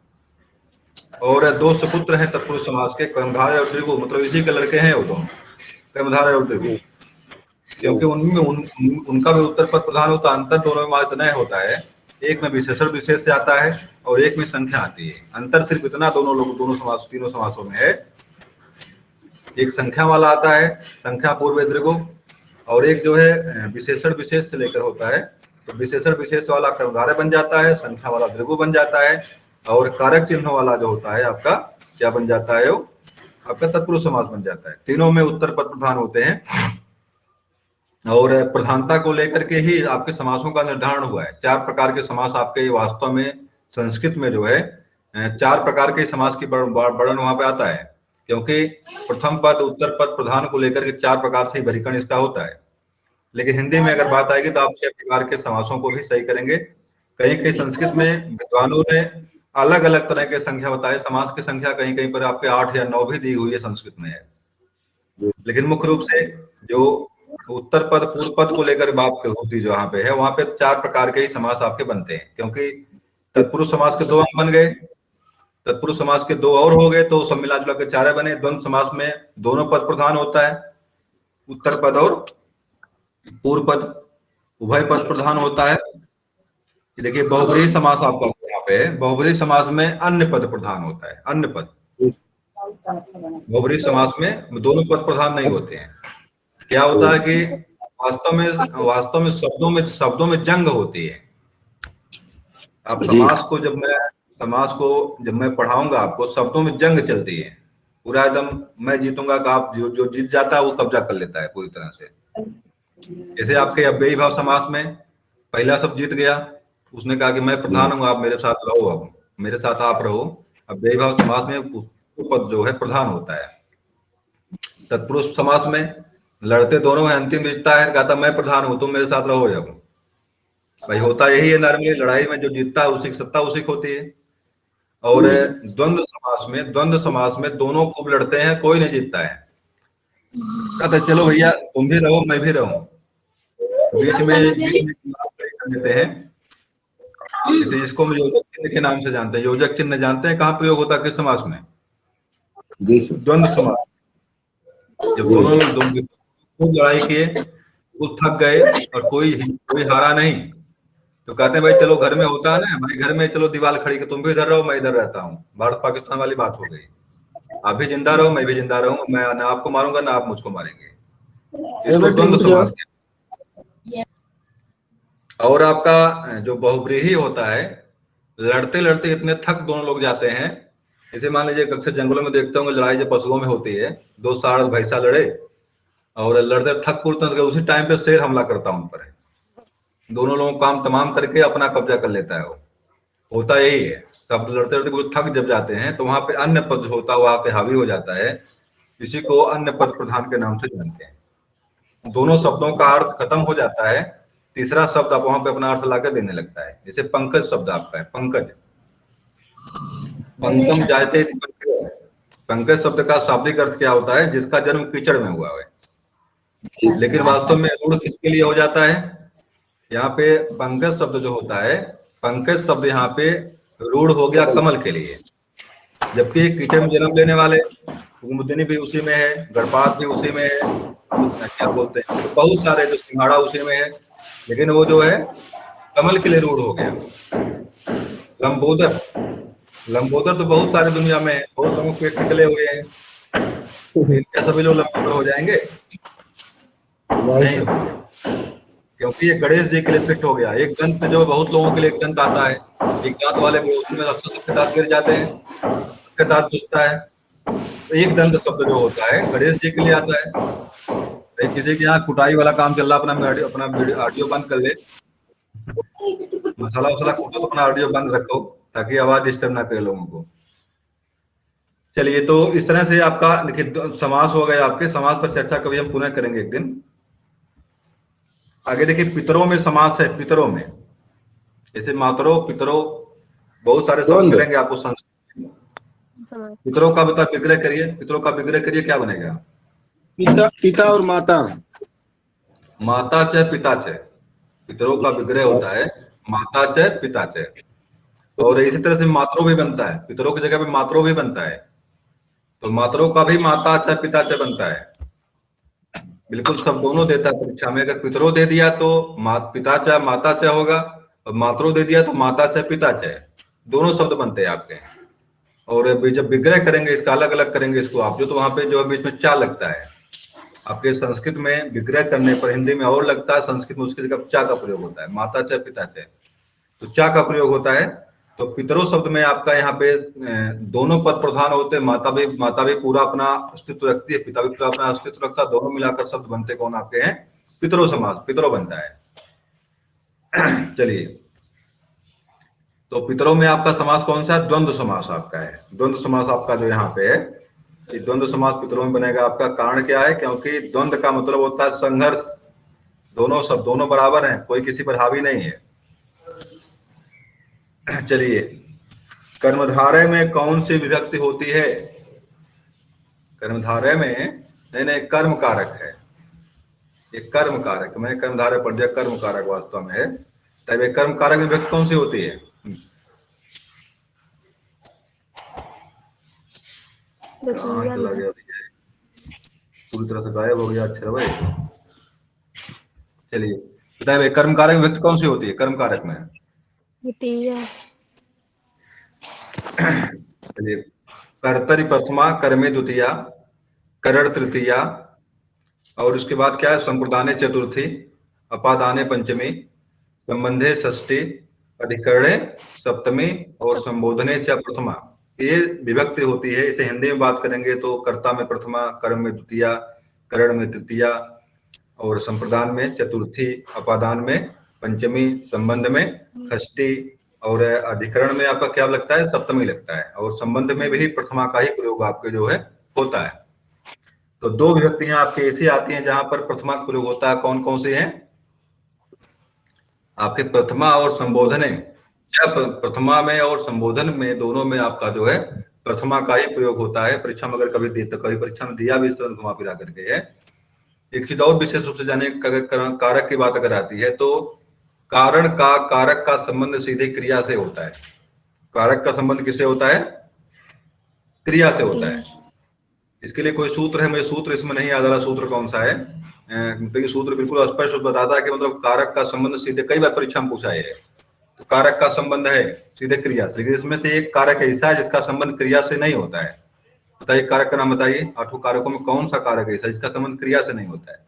और दो सुपुत्र हैं तत्पुरुष समास के, कर्मधारय और द्विगु, मतलब इसी के लड़के हैं वो दोनों, कर्मधारय और द्विगु, क्योंकि उनमें उनका भी उत्तर पद प्रधान होता है। अंतर दोनों में इतना होता है, एक में विशेषण विशेष से आता है और एक में संख्या आती है। अंतर सिर्फ इतना दोनों समास, तीनों समासों में है, एक संख्या वाला आता है, संख्या पूर्व द्विगु, और एक जो है विशेषण विशेष से लेकर होता है। तो विशेषण विशेष वाला कर्मधारय बन जाता है, संख्या वाला द्विगु बन जाता है, और कारक चिन्ह वाला जो होता है आपका क्या बन जाता है, वो आपका तत्पुरुष समास बन जाता है। तीनों में उत्तर पद प्रधान होते हैं, और प्रधानता को लेकर के ही आपके समासों का निर्धारण हुआ है। 4 प्रकार के समास आपके वास्तव में संस्कृत में जो है 4 प्रकार के समास की वर्णन वहां पे आता है, क्योंकि प्रथम पद उत्तर पद प्रधान को लेकर के 4 प्रकार से वर्गीकरण इसका होता है। लेकिन हिंदी में अगर बात आएगी तो आप 6 प्रकार के समासों को भी सही करेंगे। कहीं संस्कृत में विद्वानों ने अलग अलग तरह के संख्या बताए, समास की संख्या कहीं पर आपके 8 या 9 भी दी हुई है संस्कृत में है। लेकिन मुख्य रूप से जो उत्तर पद पूर्व पद को लेकर बात होती जो वहां पे है, वहां पे 4 प्रकार के ही समास आपके बनते हैं, क्योंकि तत्पुरुष समास के 2 अंग बन गए, तत्पुरुष समास के 2 और हो गए, तो सब मिला जुला के 4 बने। द्वंद्व समास में दोनों पद प्रधान होता है, उत्तर पद और पूर्व पद, उभय पद प्रधान होता है। देखिए बहुब्रीहि समास आपका यहाँ पे है, बहुब्रीहि समास में अन्य पद प्रधान होता है, अन्य पद। बहुब्रीहि समास में दोनों पद प्रधान नहीं होते हैं। क्या होता है कि वास्तव में शब्दों में जंग होती है। आप समास को जब मैं पढ़ाऊंगा आपको, शब्दों में जंग चलती है पूरा, एकदम मैं जीतूंगा का आप जो जीत जाता है वो कब्जा कर लेता है पूरी तरह से। जैसे आपके अव्ययी भाव समास में पहला शब्द जीत गया, उसने कहा कि मैं प्रधान हूँ, आप मेरे साथ रहो, अब मेरे साथ आप रहो। अव्ययी भाव समास में पद जो है प्रधान होता है। तत्पुरुष समास में लड़ते दोनों हैं, अंतिम जीतता है, कहता मैं प्रधान हूं, तुम मेरे साथ रहो। जब भाई होता यही है नॉर्मली, लड़ाई में जो जीतता है उसी की सत्ता उसी की होती है। और द्वंद्व समास में दोनों खूब लड़ते हैं, कोई नहीं जीतता है। कहते चलो भैया तुम भी रहो मैं भी रहूं, बीच में देते हैं। जैसे जिसको हम योजक चिन्ह के नाम से जानते हैं, योजक चिन्ह जानते हैं कहाँ प्रयोग होता है, किस समास में? द्वंद्व समास। जब दोनों खूब लड़ाई किए, वो थक गए और कोई हारा नहीं, तो कहते हैं भाई चलो घर में होता है ना, भाई घर में चलो दीवार खड़ी के तुम भी इधर रहो मैं इधर रहता हूँ, भारत पाकिस्तान वाली बात हो गई। आप भी जिंदा रहो मैं भी जिंदा रहूं, मैं ना आपको मारूंगा ना आप मुझको मारेंगे। इसको द्वंद्व समास कहते हैं। और आपका जो बहुब्रीहि होता है, लड़ते लड़ते इतने थक दोनों लोग जाते हैं। जैसे मान लीजिए अक्सर जंगलों में देखते होंगे लड़ाई जब पशुओं में होती है, 2 साढ़ भैंसा लड़े और लड़ते थक पूरते उसी टाइम पे शेर हमला करता उन पर, दोनों लोगों काम तमाम करके अपना कब्जा कर लेता है। वो होता यही है, सब लड़ते लड़ते थक जब जाते हैं तो वहां पे अन्य पद होता है वहां पे हावी हो जाता है, इसी को अन्य पद प्रधान के नाम से जानते हैं। दोनों शब्दों का अर्थ खत्म हो जाता है, तीसरा शब्द आप वहां पे अपना अर्थ लाकर देने लगता है। जैसे पंकज शब्द आपका है, पंकज, पंकम जायते इति पंकज। पंकज शब्द का शाब्दिक अर्थ क्या होता है? जिसका जन्म कीचड़ में हुआ है। लेकिन वास्तव में रूढ़ किसके लिए हो जाता है? यहाँ पे पंकज शब्द जो होता है, पंकज शब्द यहाँ पे रूढ़ हो गया कमल के लिए। जबकि कीचड़ में जन्म लेने वाले कुमुदिनी भी उसी में है, गर्भपात भी उसी में है, क्या बोलते हैं, तो बहुत सारे जो सिंघाड़ा उसी में है, लेकिन वो जो है कमल के लिए रूढ़ हो गया। लंबोदर, लंबोदर तो बहुत सारे दुनिया में है, बहुत लोगों के निकले हुए हैं, क्या सभी लोग लंबोदर हो जाएंगे? नहीं, क्योंकि ये गणेश जी के लिए फिट हो गया। एक दंत जो बहुत लोगों के लिए एक दंत आता है, एक दांत वाले उसमें अक्सर सबके दांत गिर जाते हैं, सबके दांत घुसता है। तो एक दंत शब्द जो होता है गणेश जी के लिए आता है। किसी के यहाँ कुटाई वाला काम चल रहा, अपना ऑडियो बंद कर ले, मसाला वसाला कूटो तो अपना ऑडियो बंद रखो ताकि आवाज डिस्टर्ब ना करे लोगों को। चलिए, तो इस तरह से आपका देखिए समास हो गए आपके। समास पर चर्चा कभी हम पुनः करेंगे एक दिन। आगे देखिए पितरों में समास है। पितरों में जैसे मातरों, पितरों, बहुत सारे शब्द मिलेंगे आपको संस्कृत में। पितरों का बता विग्रह करिए, पितरों का विग्रह करिए, क्या बनेगा? पिता, पिता और माता। माता च पिता च, पितरों का विग्रह होता है माता च पिता च। और इसी तरह से मातरों भी बनता है, पितरों की जगह पे मातरों भी बनता है, तो मातरों का भी माता च पिता च बनता है। बिल्कुल सब दोनों देता है परीक्षा में। अगर पितरों दे दिया तो पिता च माता च होगा, और मातरों दे दिया तो माता च पिता च, दोनों शब्द बनते हैं आपके। और जब विग्रह करेंगे इसका अलग अलग करेंगे इसको आप, जो तो वहां पे जो बीच में चा लगता है आपके संस्कृत में विग्रह करने पर, हिंदी में और लगता है, संस्कृत में उसकी जगह चा का प्रयोग होता है, माता च पिता च, तो चा का प्रयोग होता है। तो पितरों शब्द में आपका यहाँ पे दोनों पद प्रधान होते हैं। माता भी पूरा अपना अस्तित्व रखती है, पिता भी पूरा अपना अस्तित्व रखता है, दोनों मिलाकर शब्द बनते कौन आपके हैं? पितरों समास, पितरों बनता है। चलिए, तो पितरों में आपका समास कौन सा है? द्वंद्व समास आपका है। द्वंद्व समास आपका जो यहाँ पे है, द्वंद्व समास पितरों में बनेगा आपका। कारण क्या है? क्योंकि द्वंद्व का मतलब होता है संघर्ष, दोनों सब दोनों बराबर हैं, कोई किसी पर हावी नहीं है। चलिए, कर्मधारय में कौन सी विभक्ति होती है? कर्मधारय में नहीं, कर्म कारक है, ये कर्म कारक, मैंने कर्मधारय पढ़ दिया, कर्म कारक वास्तव में है। तब ये कर्म कारक में विभक्ति कौन सी होती है? चला गया, पूरी तरह से गायब हो गया। अच्छा भाई, चलिए बताइए कर्म कारक विभक्ति कौन सी होती है? कर्म कारक में चलिए, कर्तरि प्रथमा, कर्मे द्वितीया, करण तृतीया, और उसके बाद क्या है? संप्रदाने चतुर्थी, अपादाने पंचमी, संबंधे षष्ठी, अधिकरणे सप्तमी, और संबोधने च प्रथमा। ये विभक्ति होती है। इसे हिंदी में बात करेंगे तो कर्ता में प्रथमा, कर्म में द्वितीया, करण में तृतीया, और संप्रदान में चतुर्थी, अपादान में पंचमी, संबंध में षष्ठी, और अधिकरण में आपका क्या लगता है? सप्तमी लगता है। और संबंध में भी प्रथमा का ही प्रयोग आपके जो है होता है। तो दो विभक्तियां आपके ऐसी आती हैं जहां पर प्रथमा का प्रयोग होता है। कौन कौन सी हैं आपके? प्रथमा और संबोधने। क्या प्रथमा में और संबोधन में, दोनों में आपका जो है प्रथमा का ही प्रयोग होता है। परीक्षा में अगर कभी परीक्षा में दिया भी इस तरह घुमा फिरा करके है। एक चीज और विशेष रूप से जाने, कारक की बात अगर आती है तो कारण का, कारक का संबंध सीधे क्रिया से होता है। कारक का संबंध किससे होता है? क्रिया से होता है। इसके लिए कोई सूत्र है, मुझे सूत्र इसमें नहीं याद आ रहा, सूत्र कौन सा है, क्योंकि सूत्र बिल्कुल स्पष्ट बताता है कि मतलब कारक का संबंध सीधे, कई बार परीक्षा में पूछा है, तो कारक का संबंध है सीधे क्रिया से। लेकिन इसमें से एक कारक ऐसा है जिसका संबंध क्रिया से नहीं होता है। बताइए कारक का नाम बताइए। 8 कारकों में कौन सा कारक ऐसा जिसका संबंध क्रिया से नहीं होता है?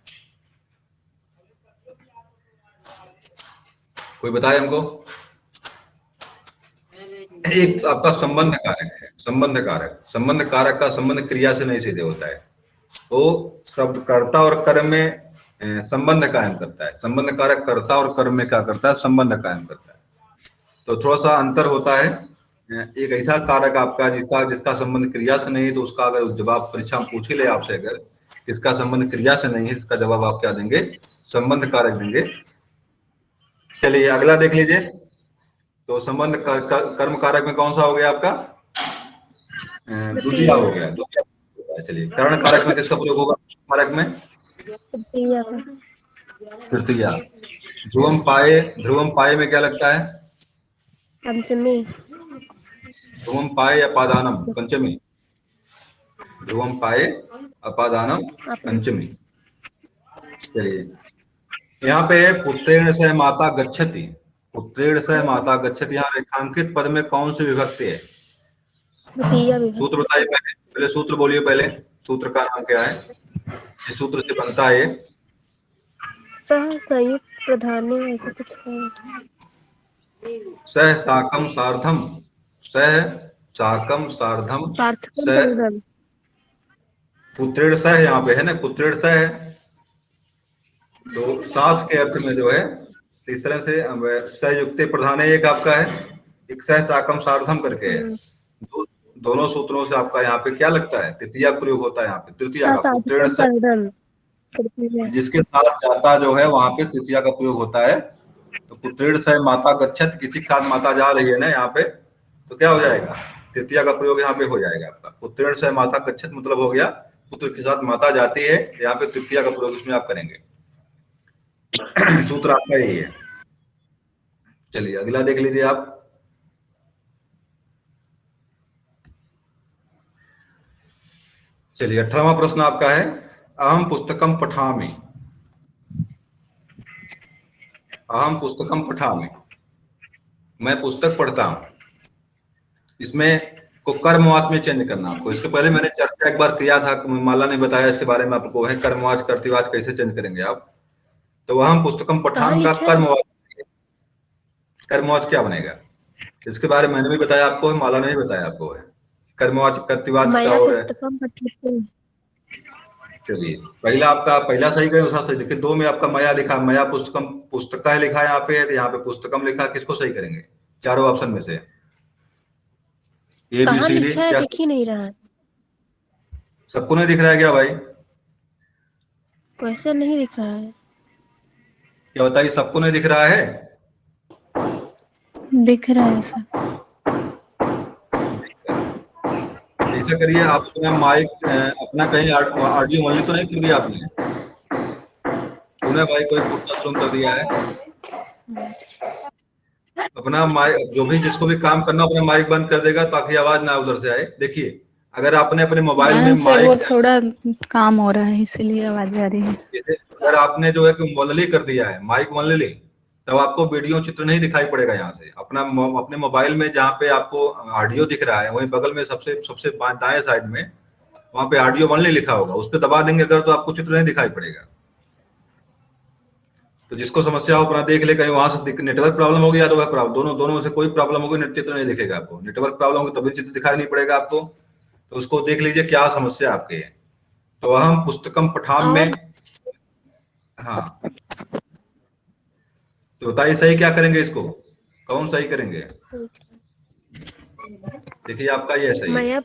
कोई बताए हमको। एक आपका संबंध कारक है, संबंध कारक। संबंध कारक का संबंध क्रिया से नहीं सीधे होता है, तो शब्द कर्ता और कर्म में संबंध कायम करता है। संबंध कारक कर्ता और कर्म में क्या करता है? संबंध कायम करता है। तो थोड़ा सा अंतर होता है। एक ऐसा कारक आपका जिसका संबंध क्रिया से नहीं, तो उसका अगर जवाब परीक्षा में पूछ ही ले आपसे, अगर इसका संबंध क्रिया से नहीं है, इसका जवाब आप क्या देंगे? संबंध कारक देंगे। चलिए अगला देख लीजिए। तो संबंध कर्म कारक में कौन सा हो गया आपका? द्वितीय हो गया, द्वितीय। चलिए करण कारक में किसका प्रयोग होगा? कारक में तृतीया का। तृतीय। ध्रुवम पाए में क्या लगता है? पंचमी। ध्रुवम पाए अपादानम पंचमी। ध्रुवम पाए अपादानम पंचमी। चलिए यहाँ पे पुत्रेण से माता गच्छति, पुत्रेण से माता गच्छति, यहाँ रेखांकित पद में कौन सी विभक्ति है? सूत्र बताइए पहले, सूत्र बोलिए पहले, सूत्र का नाम क्या है? इस सूत्र से बनता है सह संयुक्त प्रधान, ऐसा कुछ है। सह साकम सार्धम, सह साकम सार्धम, सह पुत्रेण सह, यहाँ पे है ना पुत्रेण सह है, तो साथ के अर्थ में जो है इस तरह से सहयुक्त प्रधान एक आपका है, एक सह साकम सार्धम करके है। दोनों सूत्रों से आपका यहाँ पे क्या लगता है? तृतीया प्रयोग होता है यहाँ पे, तृतीया का पुत्रेण सह, जिसके साथ जाता जो है वहां पे तृतीया का प्रयोग होता है। तो पुत्रेण सह माता गच्छत, किसी के साथ माता जा रही है ना यहाँ पे, तो क्या हो जाएगा? तृतीया का प्रयोग यहाँ पे हो जाएगा आपका। पुत्रेण सह माता गच्छत मतलब हो गया पुत्र के साथ माता जाती है, यहाँ पे तृतीया का प्रयोग इसमें आप करेंगे। सूत्र आपका यही है। चलिए अगला देख लीजिए आप। चलिए 18वां प्रश्न आपका है, अहम पुस्तकम पठामि। अहम पुस्तकम पठामि, मैं पुस्तक पढ़ता हूं। इसमें को कर्मवाच में चेंज करना आपको। इसके पहले मैंने चर्चा एक बार किया था, माला ने बताया इसके बारे में आपको, है कर्मवाच कर्तृवाच कैसे चेंज करेंगे आप। तो अहम पुस्तकम पठामि का कर्मवाच, कर्मवाच क्या बनेगा? इसके बारे में मैंने भी बताया आपको, माला ने भी बताया आपको, है कर्मवाच कर्तृवाच क्या हो रहा है। चलिए पहला सही करें, दूसरा सही। देखिए दो में आपका मया लिखा, मया पुस्तकम, पुस्तक लिखा है यहाँ पे, यहाँ पे पुस्तकम लिखा, किसको सही करेंगे चारों ऑप्शन में से? ए बी सी डी, क्या दिख ही नहीं रहा है? सबको नहीं दिख रहा है क्या भाई? वैसे नहीं दिख रहा है। क्या बताइए, सबको नहीं दिख रहा है? दिख रहा है सर। ऐसा करिए आप अपना माइक अपना कहीं ऑडियो ओनली तो नहीं कर दिया आपने? तूने भाई कोई पॉडकास्ट कर दिया है? अपना माइक, जो भी जिसको भी काम करना अपना माइक बंद कर देगा ताकि आवाज ना उधर से आए। देखिए अगर आपने अपने मोबाइल में सर वो माइक, थोड़ा काम हो रहा है इसलिए आवाज आ रही है। अगर आपने जो है कि ओनली कर दिया है, माइक ओनली, तब आपको वीडियो चित्र नहीं दिखाई पड़ेगा यहाँ से। अपने मोबाइल में जहाँ पे आपको ऑडियो दिख रहा है, वहीं बगल में सबसे दाएं साइड में वहां पे ऑडियो ओनली लिखा होगा, उस पर दबा देंगे अगर, तो आपको चित्र नहीं दिखाई पड़ेगा। तो जिसको समस्या हो अपना देख ले, कहीं वहां से नेटवर्क प्रॉब्लम होगी या तो वह दोनों में से कोई प्रॉब्लम होगी, चित्र नहीं दिखेगा आपको। नेटवर्क प्रॉब्लम होगी तभी चित्र दिखाई नहीं पड़ेगा आपको। तो उसको देख लीजिए क्या समस्या आपकी है। तो अहम पुस्तकम पठाम में, हाँ तो बताइए सही क्या करेंगे, इसको कौन सही करेंगे? देखिए आपका ये सही है, मया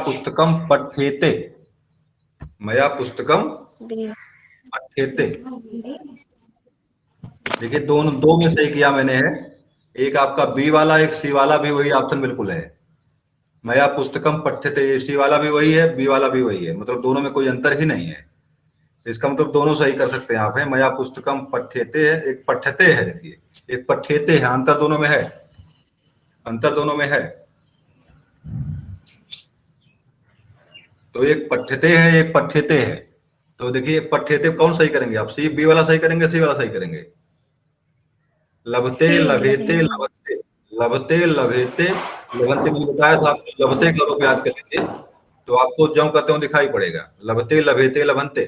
पुस्तकम पठ्येते, मया पुस्तकम पठ्येते। देखिए दो में सही किया मैंने है, एक आपका बी वाला, एक सी वाला भी वही ऑप्शन बिल्कुल है। मया पुस्तकम पठ्यते, सी वाला भी वही है, बी वाला भी वही है, मतलब दोनों में कोई अंतर ही नहीं है। इसका मतलब दोनों सही कर सकते हैं आप। है मया पुस्तकम पठ्यते है, एक पठ्यते है, देखिए एक पठ्यते है, अंतर दोनों में है, अंतर दोनों में है। तो एक पठ्यते है, एक पठ्यते है। तो देखिए पठ्यते कौन सही करेंगे आप? सी बी वाला सही करेंगे, सी वाला सही करेंगे? लभते लभेते लभते, लभते लभेते लभते, मैंने बताया था आपको, लभते का रूप याद कर लीजिए तो आपको जो कहते हो दिखाई पड़ेगा। लभते लभेते लभंते,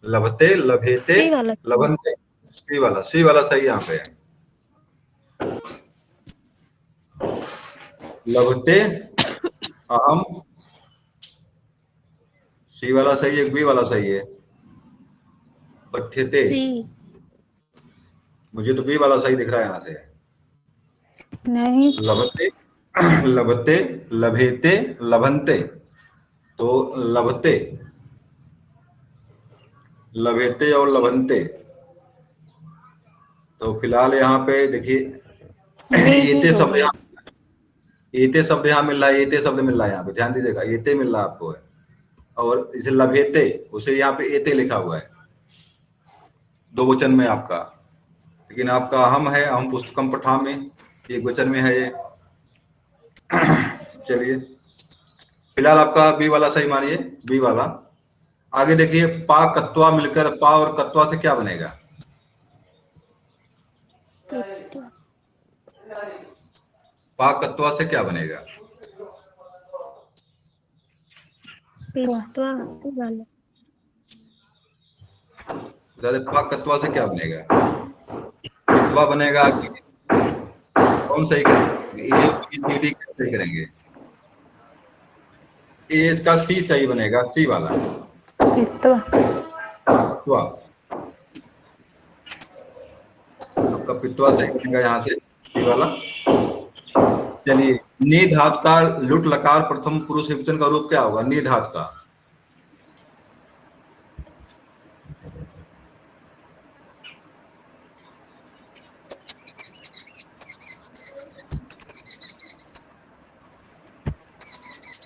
लभते लभेते लभंते, सी वाला सही यहाँ पे है। लभते अहम, सी वाला सही है, बी वाला सही है, पठ्यते मुझे तो बी वाला सही दिख रहा है यहाँ से। नहीं लभते, लभते, लभेते, लभंते, तो लभते, लभेते और लभंते। तो फिलहाल यहाँ पे देखिए एते शब्द यहाँ, एते शब्द यहाँ मिल रहा है, एते शब्द मिल रहा है यहाँ पे, ध्यान दीजिएगा, एते मिल रहा है आपको है। और इसे लभेते, उसे यहाँ पे एते लिखा हुआ है, दो वचन में आपका, लेकिन आपका हम है, हम पुस्तकम पठामि, एक वचन में है ये। चलिए फिलहाल आपका बी वाला सही मानिए, बी वाला। आगे देखिए, पा कत्वा मिलकर पा और कत्वा से क्या बनेगा? पा कत्वा से क्या बनेगा? पा कत्वा से क्या बनेगा? कत्वा बनेगा, कौन सही करेंगे? सही करेंगे, ये इसका सी सही बनेगा, सी वाला पित्वा। पित्वा, आपका पित्वा सही बनेगा यहाँ से, सी वाला। चलिए, नी धातु का लुट लकार प्रथम पुरुष विवचन का रूप क्या होगा? नी धातु का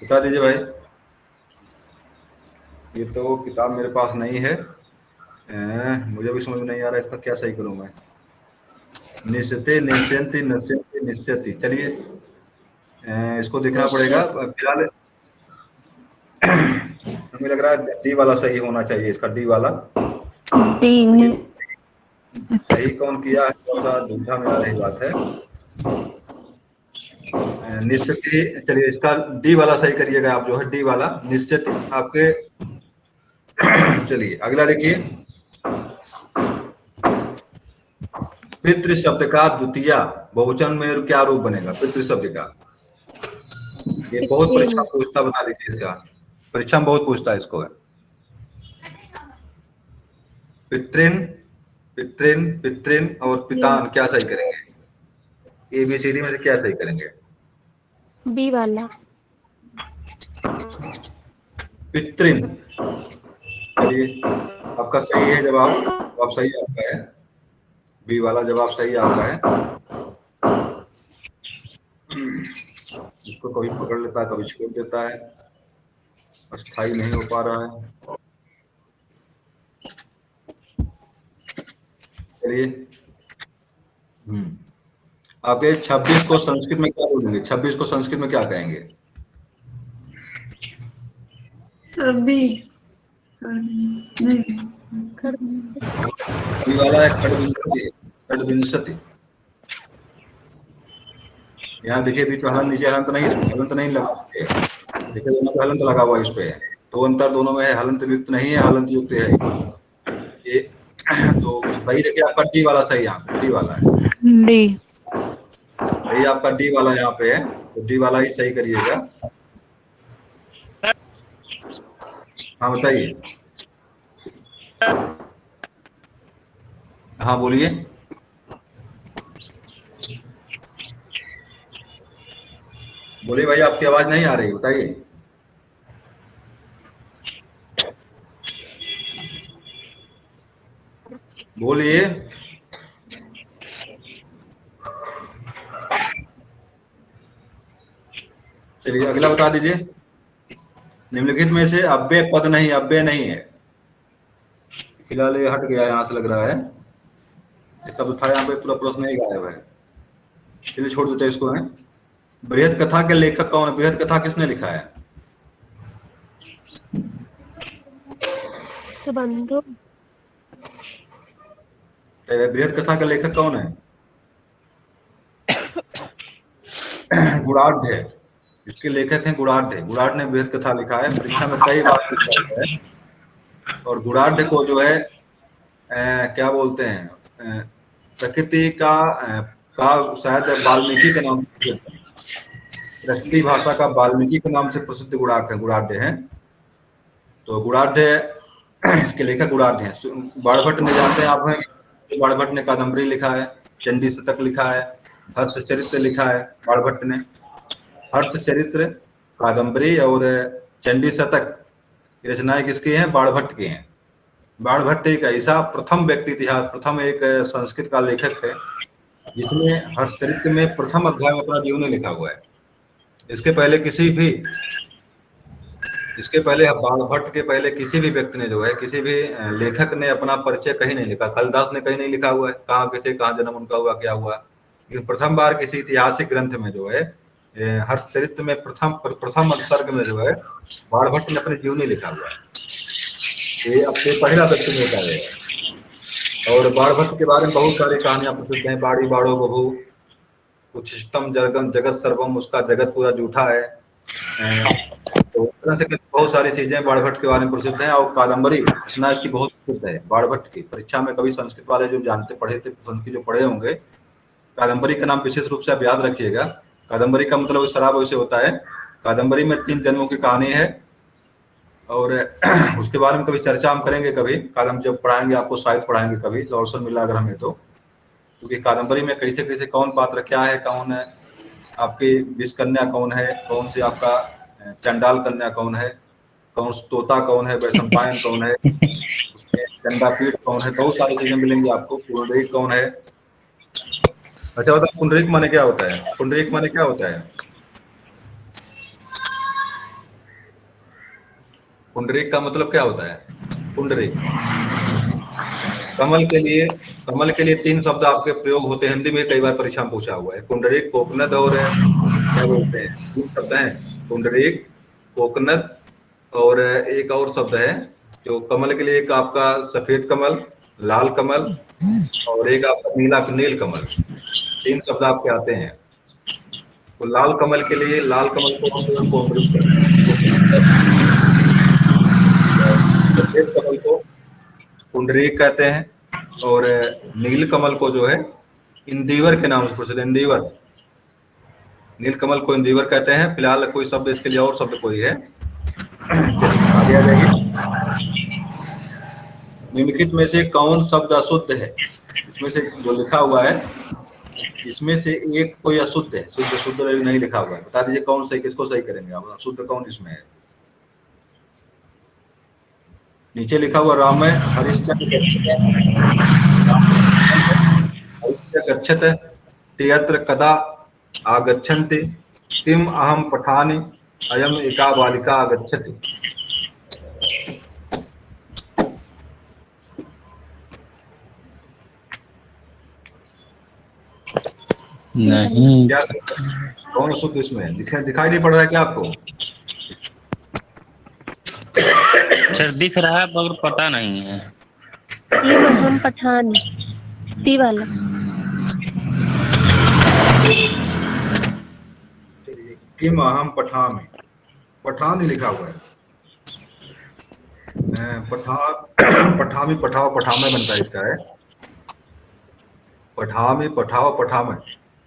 बता दीजिए भाई। ये तो किताब मेरे पास नहीं है, मुझे भी समझ नहीं आ रहा इसका क्या सही करूं मैं। निश्चते, निश्चयंती, निश्चयंती, निश्चयति। चलिए इसको देखना पड़ेगा फिलहाल। हमें लग रहा है डी वाला सही होना चाहिए, इसका डी वाला। डी सही कौन किया है, थोड़ा दुविधा में आ रही बात है। निश्चित, चलिए इसका डी वाला सही करिएगा आप, जो है डी वाला निश्चित आपके। चलिए अगला देखिए, पितृ शब्द का द्वितीय बहुवचन में क्या रूप बनेगा? पितृ शब्द का, ये बहुत परीक्षा पूछता, बता दीजिए इसका, परीक्षा में बहुत पूछता है इसको। पितृन, पितृन, पितृन और पितान क्या सही करेंगे? ABCD में से क्या सही करेंगे? बी वाला पितृन। चलिए आपका सही है जवाब, जवाब सही आपका है, बी वाला जवाब सही आपका है। इसको कभी पकड़ लेता है, कभी छोड़ देता है, अस्थायी नहीं हो पा रहा है। चलिए आप ये 26 को संस्कृत में क्या बोलेंगे? 26 को संस्कृत में क्या कहेंगे? वाला है खडविंशति, खडविंशति। यहाँ देखिए बीच में हलन, नीचे हलंत नहीं, हलंत नहीं लगा, देखिए दोनों पे हलंत लगा हुआ, इस पे तो अंतर दोनों में है, हलंत युक्त नहीं है, हलंत युक्त है ये। तो सही देखिए आपका डी वाला सही, यहाँ डी वाला है, डी सही आपका डी वाला यहाँ पे है, तो डी वाला ही सही करिएगा। हाँ बताइए, हाँ बोलिए। बोलिए भाई, आपकी आवाज नहीं आ रही, बताइए। बोलिए। चलिए अगला बता दीजिए, निम्नलिखित में से अव्यय पद नहीं, अव्यय नहीं है। फिलहाल ये हट गया, यहाँ से लग रहा है, ये सब था यहाँ पे, पूरा प्रश्न नहीं गायब है। चलिए छोड़ देते हैं इसको। है बृहद कथा के लेखक कौन है? बृहद कथा किसने लिखा है? सुबंधु। बृहद कथा का लेखक कौन है? गुणाढ़ है, इसके लेखक हैं गुणाढ़। गुणाढ़ ने बृहद कथा लिखा है, परीक्षा में कई बार पूछा है। और गुणाढ़ को जो है क्या बोलते हैं, प्रकृति का शायद वाल्मीकि के नाम से, प्रकृति भाषा का वाल्मीकि के नाम से प्रसिद्ध गुणाढ़ हैं। तो गुणाढ़ इसके लेखक गुणाढ़ हैं। बाणभट्ट ने जानते हैं आप हैं, बाणभट्ट ने कादम्बरी लिखा है, चंडी शतक लिखा है, हर्षचरित्र लिखा है बाणभट्ट ने। हर्षचरित्र, कादम्बरी और चंडी शतक रचनाएं किसकी हैं? बाणभट्ट की हैं। बाणभट्ट एक ऐसा प्रथम व्यक्ति इतिहास, प्रथम एक संस्कृत का लेखक है जिसने हर्षचरित्र में प्रथम अध्याय में अपना जीवन लिखा हुआ है। इसके पहले बाणभट्ट के पहले किसी भी व्यक्ति ने जो है, किसी भी लेखक ने अपना परिचय कहीं नहीं लिखा। कालिदास ने कहीं नहीं लिखा हुआ है कहाँ के थे, कहाँ जन्म उनका हुआ, क्या हुआ। लेकिन प्रथम बार किसी ऐतिहासिक ग्रंथ में जो है, हर्षचरित्र में प्रथम सर्ग में जो है बाणभट्ट ने अपने जीवनी लिखा हुआ है। ये अपने पहला व्यक्ति ने बताया। और बाणभट्ट के बारे में बहुत सारी कहानियां प्रसिद्ध हैं। बाड़ी बाड़ो बहू, उच्छिष्टम जगत सर्वम, उसका जगत पूरा झूठा है। तो इस तरह से बहुत सारी चीजें बाणभट्ट के बारे में प्रसिद्ध हैं। और कादम्बरी रचना इसकी बहुत प्रसिद्ध है बाणभट्ट की। परीक्षा में कभी संस्कृत वाले जो जानते पढ़े थे, संस्कृत जो पढ़े होंगे, कादम्बरी का नाम विशेष रूप से आप याद रखिएगा। कादम्बरी का मतलब शराब वैसे होता है। कादम्बरी में 3 जन्मों की कहानी है और उसके बारे में कभी चर्चा हम करेंगे। कभी कादम्बरी जब पढ़ाएंगे आपको, साहित्य पढ़ाएंगे कभी, तो अवसर मिला अगर हमें तो। क्योंकि कादम्बरी में कैसे कैसे कौन पात्र क्या है, कौन है आपकी विष कन्या कौन है, कौन सी आपका चंडाल कन्या कौन है, कौन तोता कौन है, वैशंपायन कौन है, उसमें चंडापीठ कौन है, बहुत सारी चीजें मिलेंगी आपको। पुंडरीक कौन है। अच्छा बता, पुंडरीक माने क्या होता है? पुंडरीक माने क्या होता है? पुंडरीक का मतलब क्या होता है? पुंडरीक कमल के लिए 3 शब्द आपके प्रयोग होते हैं। हिंदी में कई बार परीक्षा में पूछा हुआ है। पुंडरीक, कोकनद और क्या बोलते हैं, 3 शब्द हैं। पुंडरीक, कोकनद और एक और शब्द है जो कमल के लिए, एक आपका सफेद कमल, लाल कमल और एक आपका नील कमल। 3 शब्द आपके आते हैं। तो लाल कमल के लिए, लाल कमल को हम पुंडरीक कहते हैं, सफेद कमल को पुंडरीक कहते हैं और नील कमल को जो है इंदिवर के नाम से प्रसिद्ध। इंदिवर, नील कमल को इंदिवर कहते हैं। फिलहाल कोई शब्द इसके लिए और शब्द कोई है आगे आ जाएगी। निम्नलिखित में से कौन शब्द अशुद्ध है? इसमें से जो लिखा हुआ है, इसमें से एक कोई अशुद्ध है। शुद्ध नहीं लिखा हुआ है, बता दीजिए कौन सही, किसको सही करेंगे आप? अशुद्ध कौन इसमें है? नीचे लिखा हुआ राम है, हरिश्चंद्र गच्छत त्यत्र कदा आगच्छन्ति किम अहम पठानि अयम एका बालिका आगच्छति। नहीं क्या कौन अशुद्ध इसमें दिखाई नहीं पड़ रहा है क्या आपको? सर दिख रहा है मगर पता नहीं है। ये हम पठान, ती वाला। किम अहम पठामी, पठान ही लिखा हुआ है। पठामी पठाओ पठामे बनता है, इसका है पठामी पठाओ पठामे।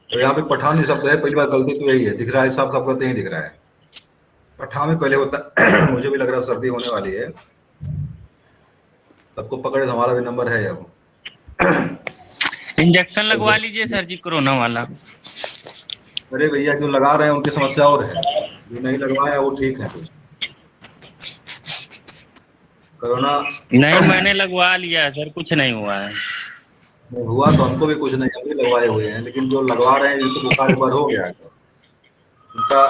तो यहाँ पे पठानी शब्द है, पहली बार गलती तो यही है, दिख रहा है सब गलती ही दिख रहा है। पठामी पहले होता मुझे भी लग रहा है सर्दी होने वाली है, सबको पकड़े तो हमारा भी नंबर है अब। इंजेक्शन लगवा लीजिए सर जी, कोरोना वाला। अरे भैया जो लगा रहे हैं उनकी समस्या और है, जो नहीं लगवाया वो ठीक है। कोरोना नहीं, मैंने लगवा लिया है सर, कुछ नहीं हुआ है। हुआ तो हमको भी कुछ नहीं, हम भी लगवाए हुए हैं। लेकिन जो लगवा रहे हैं जिनको बुखार एक बार हो गया है उनका,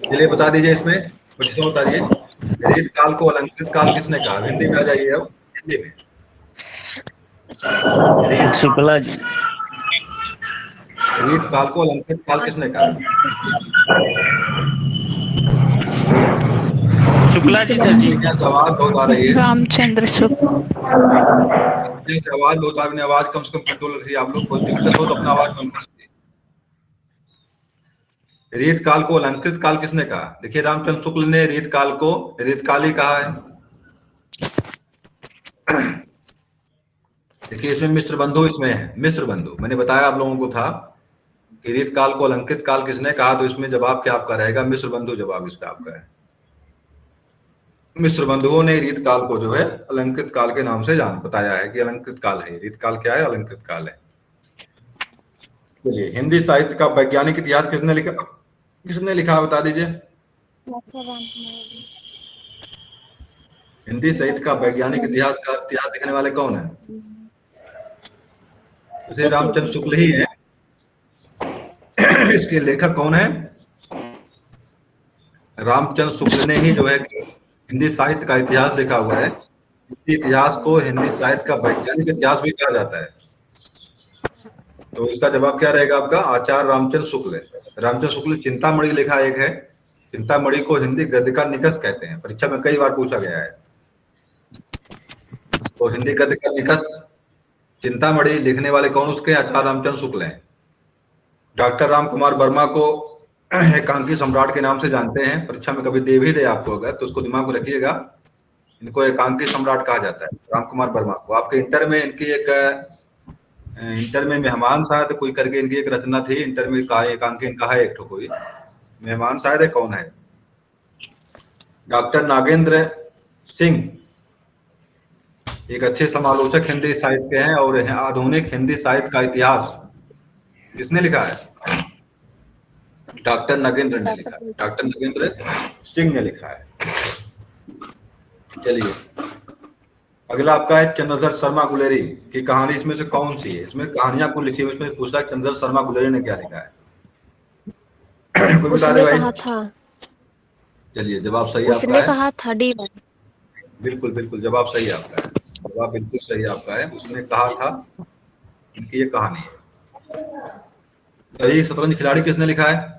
चलिए बता दीजिए इसमें कुछ बताइए। रीत काल को अलंकृत काल किसने कहा? हिंदी में आ जाइए अब, हिंदी में। शुक्ला जी। रीत काल को अलंकृत काल किसने कहा? शुक्ला जी सर जी। आवाज बहुत आ रही है, रामचंद्र शुक्ल। आवाज बहुत आ रही है, आवाज कम से कम कंट्रोल रखिए आप लोग। कोई दिक्कत हो तो अपना आवाज कम कर दीजिए। रीत काल को अलंकृत काल किसने कहा? देखिए रामचंद्र शुक्ल ने रीत काल को रीतकाल ही कहा है। देखिए इसमें मिश्र बंधु, इसमें है मिश्र बंधु। मैंने बताया आप लोगों को था कि रीत काल को अलंकृत काल किसने कहा, तो इसमें जवाब क्या आपका रहेगा? मिश्र बंधु जवाब इसका आपका है। मिस्र बंधुओं ने रीत काल को जो है अलंकृत काल के नाम से जान बताया है कि अलंकृत काल है। रीत काल क्या है? अलंकृत काल है। चलिए, हिंदी साहित्य का वैज्ञानिक इतिहास किसने लिखा बता दीजिए। हिंदी साहित्य का वैज्ञानिक इतिहास लिखने वाले कौन है? श्री रामचंद्र शुक्ल ही है। इसके लेखक कौन है? रामचंद्र शुक्ल ने ही जो है हिंदी साहित्य का इतिहास लिखा हुआ है। हिंदी इतिहास को हिंदी साहित्य का वैज्ञानिक इतिहास भी कहा जाता है। तो इसका जवाब क्या रहेगा आपका? आचार्य रामचंद्र शुक्ल। रामचंद्र शुक्ल चिंतामणि लिखा एक है। चिंतामणि को हिंदी गद्य का निकष कहते हैं, परीक्षा में कई बार पूछा गया है। तो हिंदी गद्य का निकष चिंतामणि लिखने वाले कौन उसके? आचार्य रामचंद्र शुक्ल हैं। डॉक्टर राम कुमार वर्मा को एकांकी सम्राट के नाम से जानते हैं, परीक्षा में कभी दे भी दे आपको अगर, तो उसको दिमाग में रखिएगा। इनको एकांकी सम्राट कहा जाता है, राम कुमार वर्मा को। आपके इंटर में इनकी इंटर में मेहमान शायद कोई करके इनकी एक रचना थी, इंटर में कहा एकांकी इनका है एक ठो कोई मेहमान शायद है, कौन है? डॉक्टर नागेंद्र सिंह एक अच्छे समालोचक हिंदी साहित्य के हैं और आधुनिक हिंदी साहित्य का इतिहास किसने लिखा है? डॉक्टर नगेंद्र ने लिखा है। डॉक्टर नगेंद्र सिंह ने लिखा है। चलिए, अगला आपका है चंद्रधर शर्मा गुलेरी की कहानी। इसमें से कौन सी है? इसमें कहानियां को लिखी हुई, इसमें पूछा चंद्रधर शर्मा गुलेरी ने क्या लिखा है? कोई बता दे भाई। कहा था। चलिए, जवाब सही आपका उसने है। कहा था डी। बिल्कुल बिल्कुल, जवाब सही आपका है। जवाब बिल्कुल सही आपका है। उसने कहा था, इनकी ये कहानी है। तो ये शतरंज खिलाड़ी किसने लिखा है?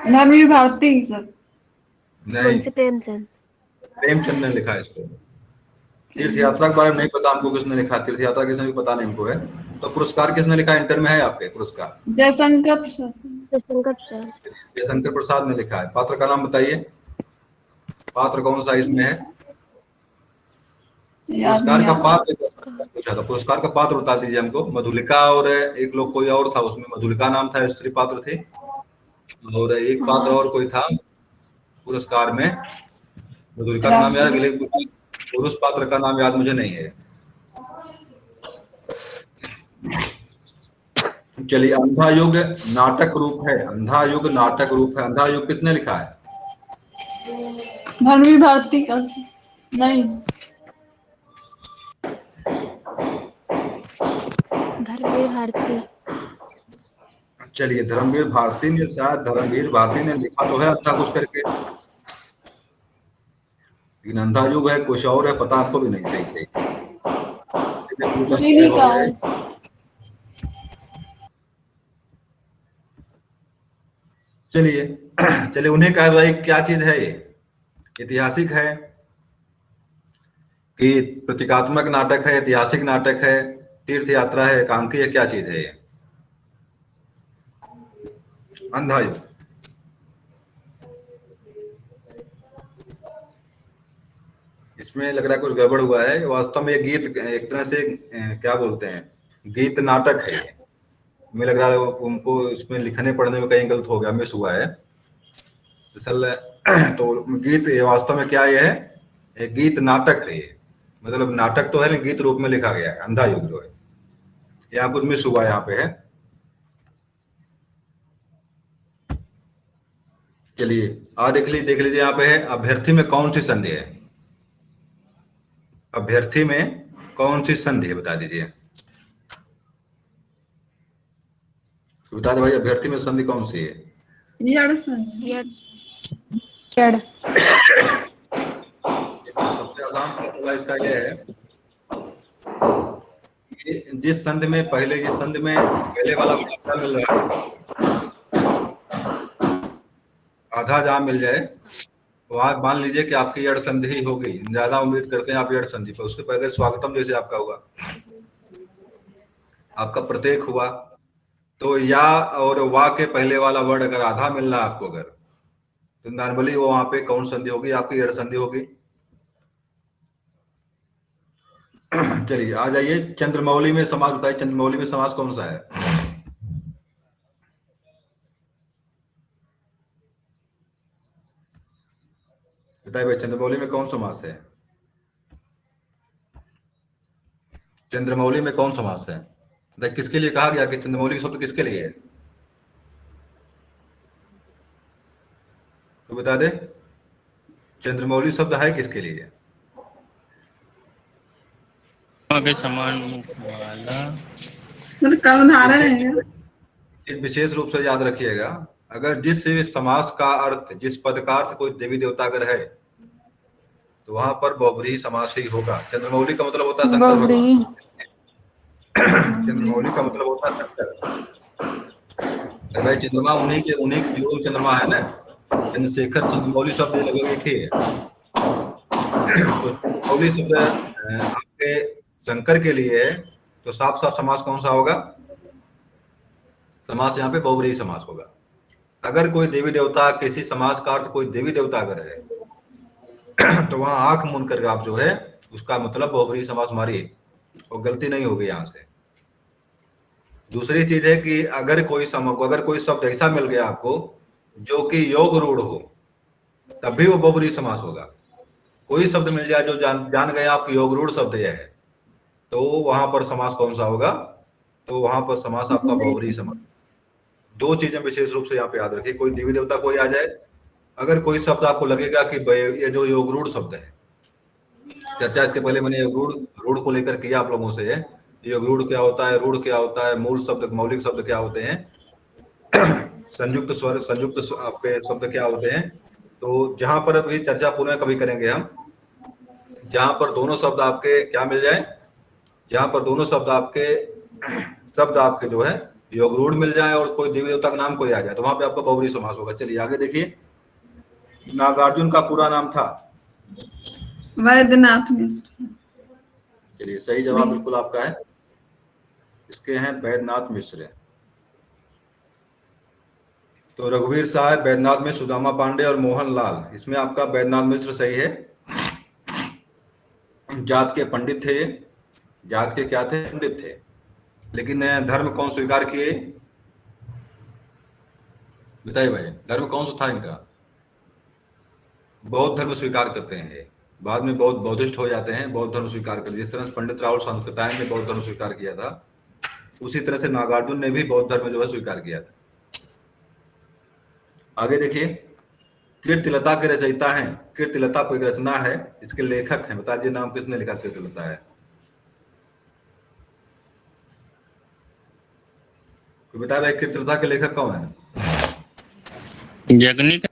धर्मवीर भारती सर। नहीं, प्रेमचंद। प्रेमचंद ने लिखा है इसको। तीर्थ यात्रा के बारे में नहीं पता हमको किसने लिखा। तीर्थ यात्रा किसने भी पता नहीं हमको है। तो पुरस्कार किसने लिखा? इंटर में है आपके पुरस्कार? जयशंकर प्रसाद। जयशंकर प्रसाद ने लिखा है। पात्र का नाम बताइए, पात्र कौन सा इसमें है? पुरस्कार का पात्र पूछा था, पुरस्कार का पात्र बता दीजिए हमको। मधुलिका और एक लोग कोई और था, उसमें मधुलिका नाम था, स्त्री पात्र थी, और एक पात्र और कोई था पुरस्कार में। मधुलिका का नाम याद, अगले पुरुष पात्र का नाम याद मुझे नहीं है। चलिए, अंधा युग नाटक रूप है। अंधा युग नाटक रूप है। अंधा युग किसने लिखा है? धर्मवीर भारती का नहीं, धर्मवीर भारती। चलिए, धर्मवीर भारती ने, शायद धर्मवीर भारती ने लिखा तो है अंधा कुछ करके, लेकिन अंधा युग है कुछ और है, पता आपको भी नहीं सही सही। चलिए चलिए, उन्हें कहा भाई क्या चीज है ये? ऐतिहासिक है कि प्रतीकात्मक नाटक है? ऐतिहासिक नाटक है, तीर्थ यात्रा है, एकांकी है, क्या चीज है ये? अंधा युग। इसमें लग रहा है कुछ गड़बड़ हुआ है। वास्तव में ये गीत एक तरह से क्या बोलते हैं, गीत नाटक है ये। मुझे लग रहा है उनको इसमें लिखने पढ़ने में कहीं गलत हो गया, मिस हुआ है असल। तो गीत वास्तव में क्या ये है? गीत नाटक है ये, मतलब नाटक तो है लेकिन गीत रूप में लिखा गया है। अंधा युग जो है, यहाँ कुछ मिस हुआ यहाँ पे है। चलिए, देख लीजिए यहाँ पे है, अभ्यर्थी में कौन सी संधि है? अभ्यर्थी में कौन सी संधि है बता दीजिए। बता दे भाई, अभ्यर्थी में संधि कौन सी है? सबसे आसान फैसला इसका यह है कि जिस संधि में पहले वाला आधा मिल रहा है, आधा जहां मिल जाए, तो आप मान लीजिए कि आपकी यड़ संधि ही होगी। ज्यादा उम्मीद करते हैं आप यड़ संधि पर। उसके पहले स्वागतम जैसे आपका हुआ, आपका प्रत्येक हुआ, तो या और वा के पहले वाला वर्ड अगर आधा मिलना आपको, अगर तो नॉर्मली वो वहां पे कौन संधि होगी? आपकी यड़ संधि होगी। चलिए, आ जाइए, चंद्रमौली में समास बताइए। चंद्रमौली में समास कौन सा है? बताइए भाई, चंद्रमौली में कौन समास है? चंद्रमौली में कौन समास है? बताइए किसके लिए कहा गया कि चंद्रमौली शब्द किसके लिए है? तो बता दे, चंद्रमौली शब्द है किसके लिए? के समान मुख वाला। सर कब नहारा रहेगा? एक विशेष रूप से याद रखिएगा, अगर जिस समास का अर्थ, जिस पद का अर्थ कोई देवी देवता अगर है तो वहां पर बहुब्रीहि समास ही होगा। चंद्रमौली का मतलब होता है शंकर भगवान। बहुब्रीहि। चंद्रमौली का मतलब होता है शंकर। भाई चंद्रमा उन्हीं के जो चंद्रमा है ना, चंद्रशेखर चंद्रमौली शब्द लगभग एक ही है। तो चंद्रमौली शब्द आपके शंकर के लिए है, तो साफ साफ समास कौन सा होगा? समास यहाँ पे बहुब्रीहि समास होगा। अगर कोई देवी देवता, किसी समाज का अर्थ कोई देवी देवता अगर है तो वहां आंख मूंद करके आप जो है उसका मतलब बहुब्रीहि समास मारिए और गलती नहीं होगी यहां से। दूसरी चीज है कि अगर कोई शब्द ऐसा मिल गया आपको जो कि योग रूढ़ हो, तब भी वो बहुब्रीहि समास होगा। कोई शब्द मिल जाए जो जान गए आप योग रूढ़ शब्द यह है, तो वहां पर समास कौन सा होगा? तो वहां पर समास आपका बहुब्रीहि समास। दो चीजें विशेष रूप से यहाँ पे याद रखिए। कोई देवी देवता कोई आ जाए, अगर कोई शब्द आपको लगेगा कि ये जो योग रूढ़ शब्द है, चर्चा इसके पहले मैंने रूढ़ को लेकर किया आप लोगों से। योग रूढ़ क्या होता है, रूढ़ क्या होता है, मूल शब्द, मौलिक शब्द क्या होते हैं, संयुक्त स्वर, संयुक्त आपके शब्द क्या होते हैं। तो जहां पर अभी चर्चा पुनः कभी करेंगे हम, जहां पर दोनों शब्द आपके क्या मिल जाए, जहां पर दोनों शब्द आपके जो है योग रूढ़ मिल जाए और कोई देवी देवता का नाम कोई आ जाए, तो वहां पे आपका बहुब्रीहि समास होगा। चलिए आगे देखिए, नागार्जुन का पूरा नाम था वैद्यनाथ मिश्र। चलिए सही जवाब बिल्कुल आपका है, इसके हैं वैद्यनाथ मिश्र। तो रघुवीर साहब, वैद्यनाथ मिश्र, सुदामा पांडे और मोहन लाल, इसमें आपका वैद्यनाथ मिश्र सही है। जात के पंडित थे, जात के क्या थे? पंडित थे। लेकिन धर्म कौन स्वीकार किए? बताइए भाई, धर्म कौन सा था इनका? बौद्ध धर्म स्वीकार करते हैं। बाद में बहुत बौद्धिस्ट हो जाते हैं, बौद्ध धर्म स्वीकार करते। जिस तरह से पंडित राहुल संस्कृतायन ने बौद्ध धर्म स्वीकार किया था, उसी तरह से नागार्जुन ने भी बौद्ध धर्म जो है स्वीकार किया था। आगे देखिए, कीर्तिलता के रचयिता हैं। कीर्तिलता कोई रचना है, इसके लेखक हैं, बताइए नाम किसने लिखा कीर्तिलता है? तो बताइए भाई, कीर्तिलता के लेखक कौन है? जगनिक।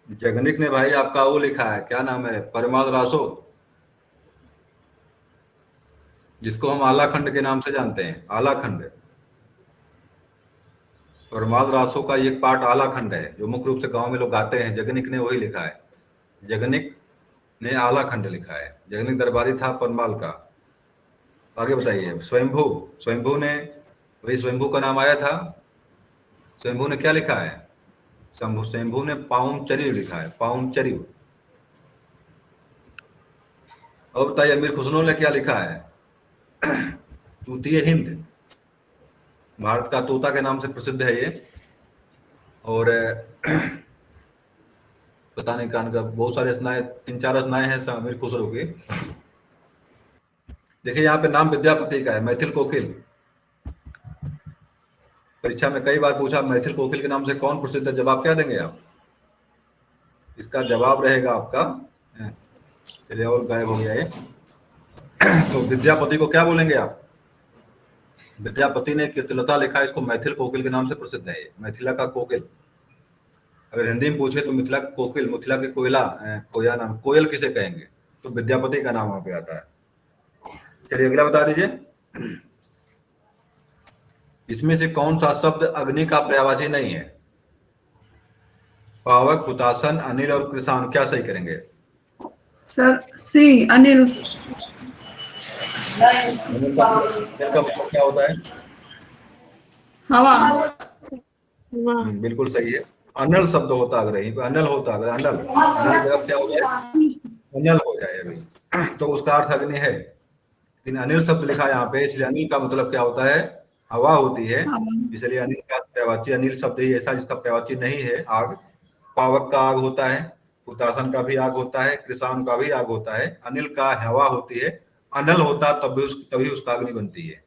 जगनिक ने भाई आपका वो लिखा है, क्या नाम है, परमाद रासो, जिसको हम आलाखंड के नाम से जानते हैं। आलाखंड, परमाद रासो का एक पार्ट आलाखंड है जो मुख्य रूप से गांव में लोग गाते हैं। जगनिक ने वही लिखा है, जगनिक ने आलाखंड लिखा है। जगनिक दरबारी था परमाल का। आगे बताइए, स्वयंभू, स्वयंभू ने, वही स्वयंभू का नाम आया था। स्वयंभू ने क्या लिखा है? स्वयंभू ने पाउनचर्य लिखा है, पाउनचर्य। और बताइए, अमीर खुसरो ने क्या लिखा है? तूतीय हिंद, भारत का तोता के नाम से प्रसिद्ध है ये। और पता नहीं कान का, बहुत सारे रचनाएं, 3-4 रचनाएं हैं अमीर खुसरो की। देखिए यहाँ पे नाम विद्यापति का है, मैथिल कोकिल। परीक्षा में कई बार पूछा मैथिल कोकिल के नाम से कौन प्रसिद्ध है, जवाब क्या देंगे आप? इसका जवाब रहेगा आपका, चलिए और गायब हो गया ये। तो विद्यापति को क्या बोलेंगे आप? विद्यापति ने कीर्तिलता लिखा, इसको मैथिल कोकिल के नाम से प्रसिद्ध है। मिथिला का कोकिल, अगर हिंदी में पूछे तो मिथिला का कोकिल, मिथिला के कोयला, कोया नाम, कोयल किसे कहेंगे? तो विद्यापति का नाम वहां पे आता है। चलिए अगला बता दीजिए, इसमें से कौन सा शब्द अग्नि का पर्यायवाची नहीं है? पावक, हुतासन, अनिल और कृषाण, क्या सही करेंगे? सर सी, अनिल। क्या होता है? हवा। बिल्कुल सही है। अनल शब्द होता अगर यहीं पे, अनल होता अगर, अनल, अनल क्या हो जाए? अनल हो जाए अभी, तो उसका अर्थ अग्नि है। लेकिन अनिल शब्द लिखा यहाँ पे, इसलिए अनिल का मतलब क्या होता है? हवा होती है। इसलिए अनिल का पर्यायवाची अनिल शब्द ही ऐसा जिसका पर्यायवाची नहीं है आग, पावक का आग होता है, हुतासन का भी आग होता है, कृषाण का भी आग होता है, अनिल का हवा होती है, अनल होता तभी उसका अग्नि बनती है।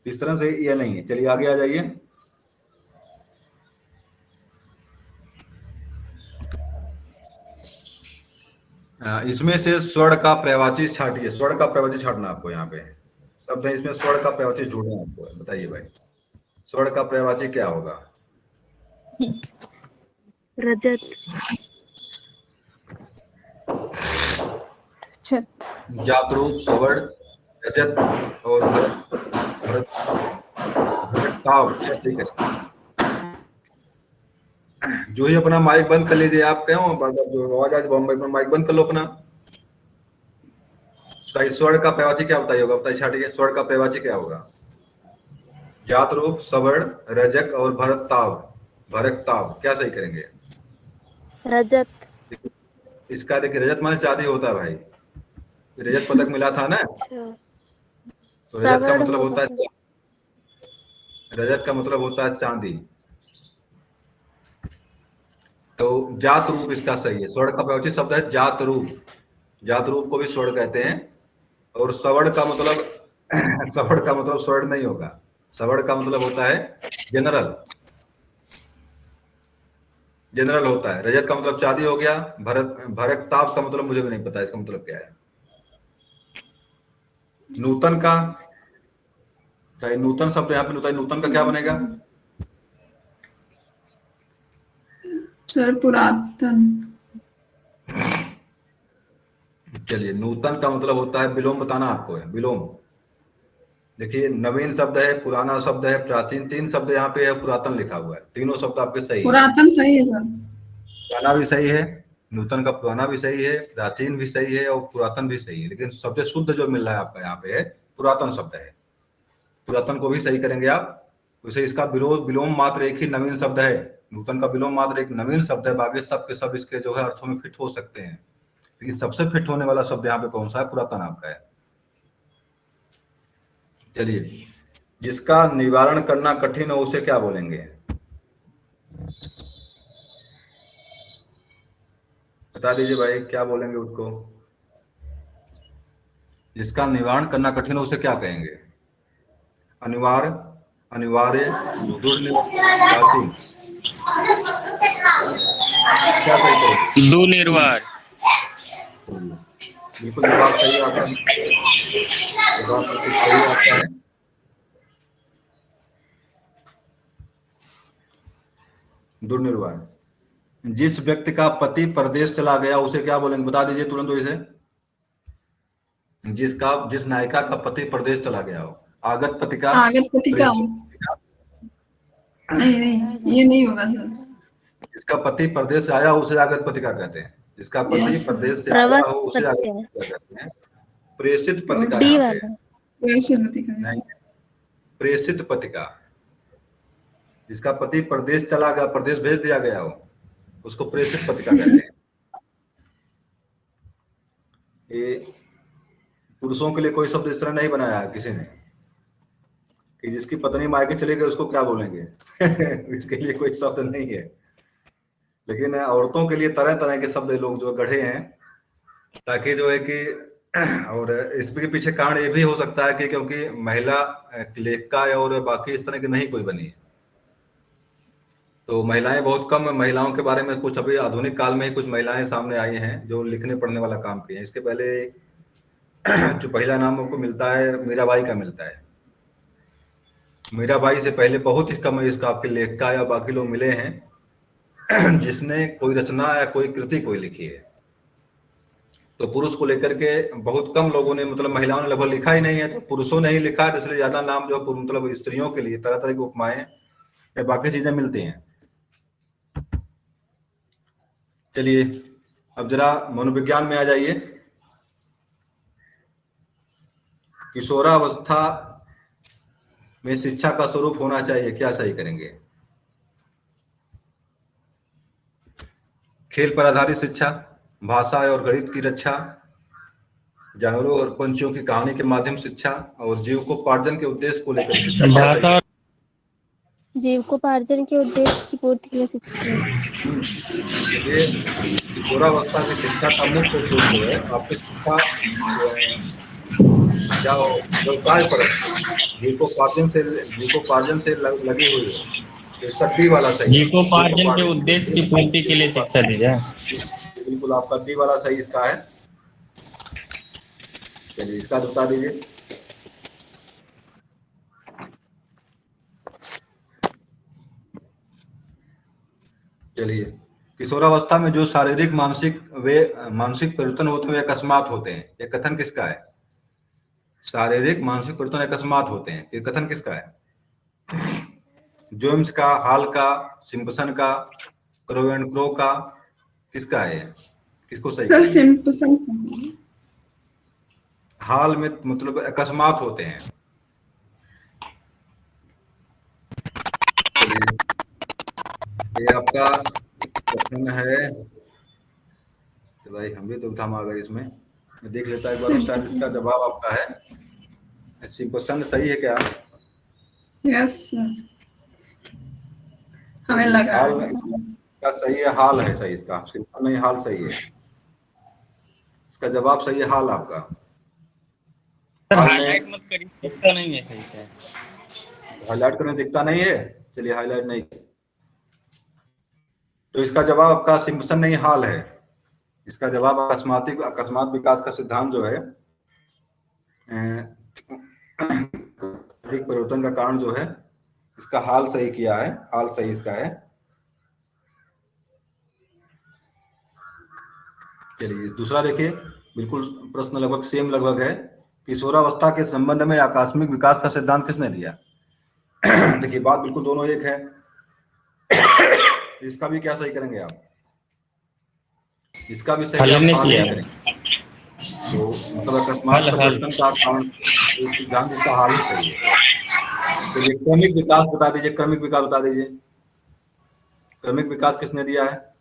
इस तरह से यह नहीं है। चलिए आगे आ जाइए। इसमें से स्वर्ण का प्रवाची छाटिए। स्वर्ण का प्रवाची छाटना आपको यहाँ पे शब्द है, इसमें स्वर्ण का प्रवाची ढूंढना है आपको। बताइए भाई, स्वर्ण का प्रवाची क्या होगा? रजत। जात रूप स्वर्ण रजत और ठीक है। जो ही अपना माइक बंद कर लीजिए आप, क्या जो आवाज आज बॉम्बे में, माइक बंद कर लो अपना। स्वर्ण का प्रवाची क्या बताइए होगा? बताइए छाटिए, स्वर्ण का प्रवाची क्या होगा? जात रूप सवर्ण रजक और भरकताव। क्या सही करेंगे? रजत। इसका देखिए, रजत माने चांदी होता है भाई, रजत पदक मिला था ना। तो रजत का मतलब होता है, रजत का मतलब होता है चांदी। तो जात रूप इसका सही है। स्वर्ण का प्रवाची शब्द है जात रूप। जात रूप को भी स्वर्ण कहते हैं। और सवर्ण का मतलब सवर्ण का मतलब स्वर्ण नहीं होगा, सवर्ण का मतलब होता है जनरल, जनरल होता है। रजत का मतलब चांदी हो गया। भरकताप का मतलब मुझे भी नहीं पता इसका मतलब क्या है। नूतन का, नूतन शब्द यहाँ पे बताइए, नूतन का क्या बनेगा? सर पुरातन। चलिए, नूतन का मतलब होता है विलोम, बताना आपको है विलोम। देखिए, नवीन शब्द है, पुराना शब्द है, प्राचीन, तीन शब्द यहाँ पे है, पुरातन लिखा हुआ है। तीनों शब्द आपके सही है। पुरातन सही है सर। पुराना भी सही है, नूतन का पुराना भी सही है, प्राचीन भी सही है और पुरातन भी सही है। लेकिन सबसे शुद्ध जो मिल रहा है आपका यहाँ पे है पुरातन शब्द है। पुरातन को भी सही करेंगे आप। वैसे इसका विलोम मात्र एक ही नवीन शब्द है। नूतन का विलोम मात्र एक नवीन शब्द है, बाकी सब के सब इसके जो है अर्थों में फिट हो सकते हैं। लेकिन सबसे फिट होने वाला शब्द यहाँ पे कौन सा है? पुरातन आपका है। चलिए, जिसका निवारण करना कठिन हो उसे क्या बोलेंगे? बता दीजिए भाई, क्या बोलेंगे उसको? जिसका निवारण करना कठिन हो उसे क्या कहेंगे? अनिवार्य, अनिवार्य, दुर्निवारण, क्या सही करेंगे? दुर्निवार। बिल्कुल जवाब सही आता है, जवाब बिल्कुल सही आता है। दुर्निवार। जिस व्यक्ति का पति परदेश चला गया उसे क्या बोलेंगे? बता दीजिए तुरंत इसे। जिस नायिका का पति परदेश चला गया हो। आगत पति का, नहीं ये नहीं होगा सर। जिसका पति परदेश से आया उसे आगत पति का कहते हैं। जिसका पति परदेश से आया हो उसे आगत पति का कहते हैं। प्रेषित पति का, नहीं, प्रेषित पति का। जिसका पति परदेश चला गया, परदेश भेज दिया गया हो, उसको प्रेषित पति का कहते हैं। ये पुरुषों के लिए कोई शब्द इस तरह नहीं बनाया है किसी ने कि जिसकी पत्नी मायके चली गई उसको क्या बोलेंगे इसके लिए कोई शब्द नहीं है। लेकिन औरतों के लिए तरह तरह के शब्द लोग जो गढ़े हैं, ताकि जो है कि, और इसके पीछे कारण ये भी हो सकता है कि क्योंकि महिला लेखिका और बाकी इस तरह की नहीं कोई बनी है, तो महिलाएं बहुत कम, महिलाओं के बारे में कुछ अभी आधुनिक काल में ही कुछ महिलाएं सामने आई हैं जो लिखने पढ़ने वाला काम किए हैं। इसके पहले जो पहला नाम आपको मिलता है मीराबाई का मिलता है। मीराबाई से पहले बहुत ही कम इसका आपके लेखिका या बाकी लोग मिले हैं जिसने कोई रचना या कोई कृति कोई लिखी है। तो पुरुष को लेकर के बहुत कम लोगों ने, मतलब महिलाओं ने लगभग लिखा ही नहीं है, तो पुरुषों ने ही लिखा है, इसलिए ज्यादा नाम जो मतलब स्त्रियों के लिए तरह तरह की उपमाएं या बाकी चीजें मिलती हैं। चलिए, अब जरा मनोविज्ञान में आ जाइए। किशोरावस्था में शिक्षा का स्वरूप होना चाहिए, क्या सही करेंगे? खेल पर आधारित शिक्षा, भाषा और गणित की रक्षा, जानवरों और पंछियों की कहानी के माध्यम शिक्षा, और जीविकोपार्जन के उद्देश्य को लेकर शिक्षा। जीविकोपार्जन के उद्देश्य की पूर्ति के लिए शिक्षा दी। ये किशोरावस्था की शिक्षा का मुख्य स्रोत जो है आपकी शिक्षा क्या व्यवसाय परक जीविकोपार्जन से लगी हुई हो, तो इसका डी वाला सही है। जीविकोपार्जन के उद्देश्य की पूर्ति के लिए शिक्षा दी जाए। बिल्कुल आपका डी वाला सही इसका है। चलिए इसका बता दीजिए। चलिए, किशोरावस्था में जो शारीरिक मानसिक परिवर्तन होते हैं वे अकस्मात होते हैं, ये कथन किसका है? शारीरिक मानसिक परिवर्तन अकस्मात होते हैं, ये कथन किसका है? जोम्स का, हाल का, सिम्पसन का, क्रो का, किसका है? किसको सही सर करेंगे? सिंपसन। हाल में मतलब अकस्मात होते हैं। ये आपका क्वेश्चन है, तो भाई हम भी तो उठा आ गए इसमें। मैं देख लेता एक बार, शायद इसका जवाब आपका है सिम्पसन। सही है क्या? यस सर, हमें लगा हाल का सही है, हाल है सही इसका, सिम्पसन नहीं, हाल सही है इसका जवाब। सही है हाल आपका। हाईलाइट मत करिए, दिखता नहीं है सही से। हाईलाइट करने दिखता नहीं है, चलिए हाईलाइट नहीं। तो इसका जवाब आपका सिम्पसन नहीं, हाल है। इसका जवाब अकस्मात विकास का सिद्धांत जो है परिवर्तन का कारण जो है, इसका हाल सही किया है, हाल सही इसका है। चलिए दूसरा देखिए, बिल्कुल प्रश्न लगभग सेम लगभग है। किशोरावस्था के संबंध में आकस्मिक विकास का सिद्धांत किसने दिया? देखिए बात बिल्कुल दोनों एक है। इसका भी क्या सही करेंगे आप? इसका भी सही आप हाल ही करेंगे। तो मतलब अकस्मात परिवर्तन का कारण सिद्धांत इसका हाल ही सही है। तो ये क्रमिक विकास बता दीजिए, क्रमिक विकास बता दीजिए, क्रमिक विकास किसने दिया है?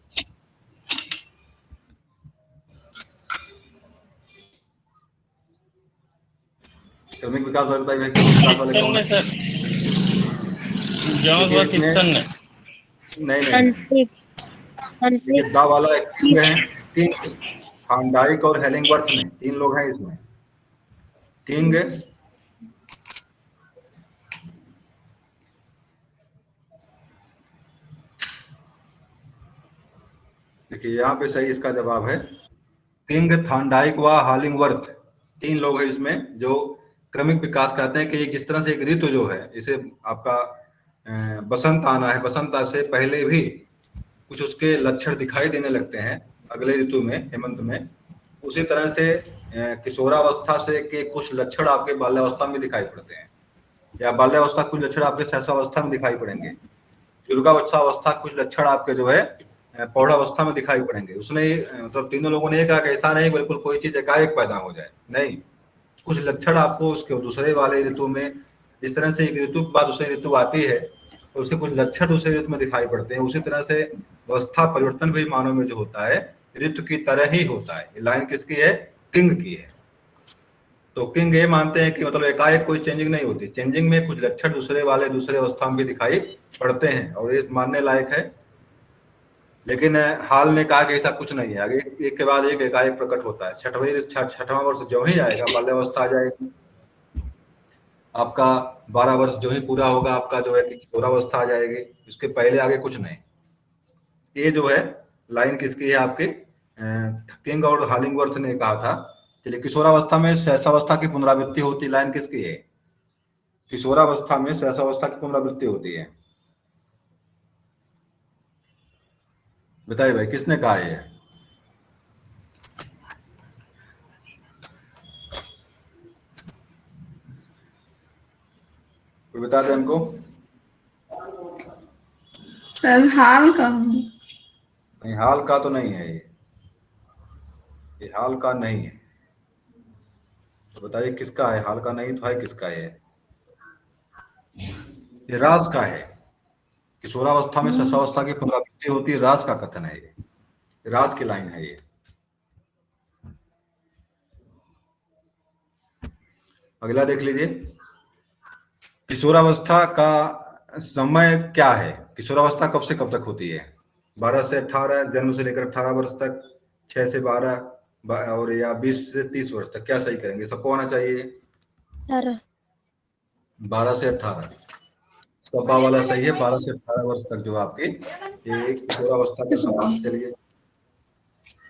क्रमिक विकास बताइए, क्रमिक विकास वाले कौन है? नहीं, ये दा वाला किंग है, किंग, थांडाइक और हेलिंगवर्थ ने, 3 लोग हैं इसमें। किंग, देखिए यहाँ पे सही इसका जवाब है किंग, थांडाइक व हालिंगवर्थ, 3 लोग हैं इसमें जो क्रमिक विकास कहते हैं। कि ये किस तरह से एक ऋतु जो है, इसे आपका बसंत आना है, बसंत से पहले भी कुछ उसके लक्षण दिखाई देने लगते हैं अगले ऋतु में, हेमंत में। उसी तरह से किशोरावस्था से के कुछ लक्षण आपके बाल्यावस्था में दिखाई पड़ते हैं, या बाल्यावस्था कुछ लक्षण आपके शैशवावस्था में दिखाई पड़ेंगे। युगावस्था कुछ लक्षण आपके जो है प्रौढ़ावस्था में दिखाई पड़ेंगे। उसने मतलब तीनों लोगों ने कहा कि ऐसा नहीं बिल्कुल कोई चीज एकाएक पैदा हो जाए, नहीं, कुछ लक्षण आपको उसके दूसरे वाले ऋतु में, जिस तरह से एक ऋतु के बाद दूसरी ऋतु आती है तो उससे कुछ लक्षण दूसरे ऋतु में दिखाई पड़ते हैं। उसी तरह से अवस्था परिवर्तन भी मानव में जो होता है ऋतु की तरह ही होता है। ये लाइन किसकी है? किंग की है। तो किंग ये मानते हैं कि मतलब एकाएक कोई चेंजिंग नहीं होती, चेंजिंग में कुछ लक्षण दूसरे अवस्था में भी दिखाई पड़ते हैं, और ये मानने लायक है। लेकिन हाल ने कहा कि ऐसा कुछ नहीं है, आगे एक के बाद एक एकाएक प्रकट होता है। छठवां वर्ष जो ही आएगा बाल्यावस्था आ जाएगी, आपका 12 वर्ष जो ही पूरा होगा आपका जो है किशोरावस्था आ जाएगी, इसके पहले आगे कुछ नहीं। ये जो है लाइन किसकी है? आपके किंग और हालिंगवर्थ ने कहा था। चलिए, किशोरावस्था में शैशवावस्था की पुनरावृत्ति होती, लाइन किसकी है? किशोरावस्था में शैशवावस्था की पुनरावृत्ति होती है, बताइए भाई किसने कहा है? कोई बता दे हमको। सर हाल का नहीं, हाल का तो नहीं है, ये हाल का नहीं है। तो बताइए किसका है? हाल का नहीं तो है किसका है? ये राज का है। किशोरावस्था में शैशवावस्था की पुनरावृत्ति होती है, राज का कथन है ये, राज की लाइन है ये। अगला देख लीजिए, किशोरावस्था का समय क्या है, किशोरावस्था कब से कब तक होती है? 12 से 18, जन्म से लेकर 18 वर्ष तक, 6 से 12, और या 20 से 30 वर्ष तक। क्या सही करेंगे? सबको आना चाहिए। 18। 12 से 18 सपा वाला सही है। 12 से 18 वर्ष तक जो आपकी ये किशोरावस्था का समय। चलिए,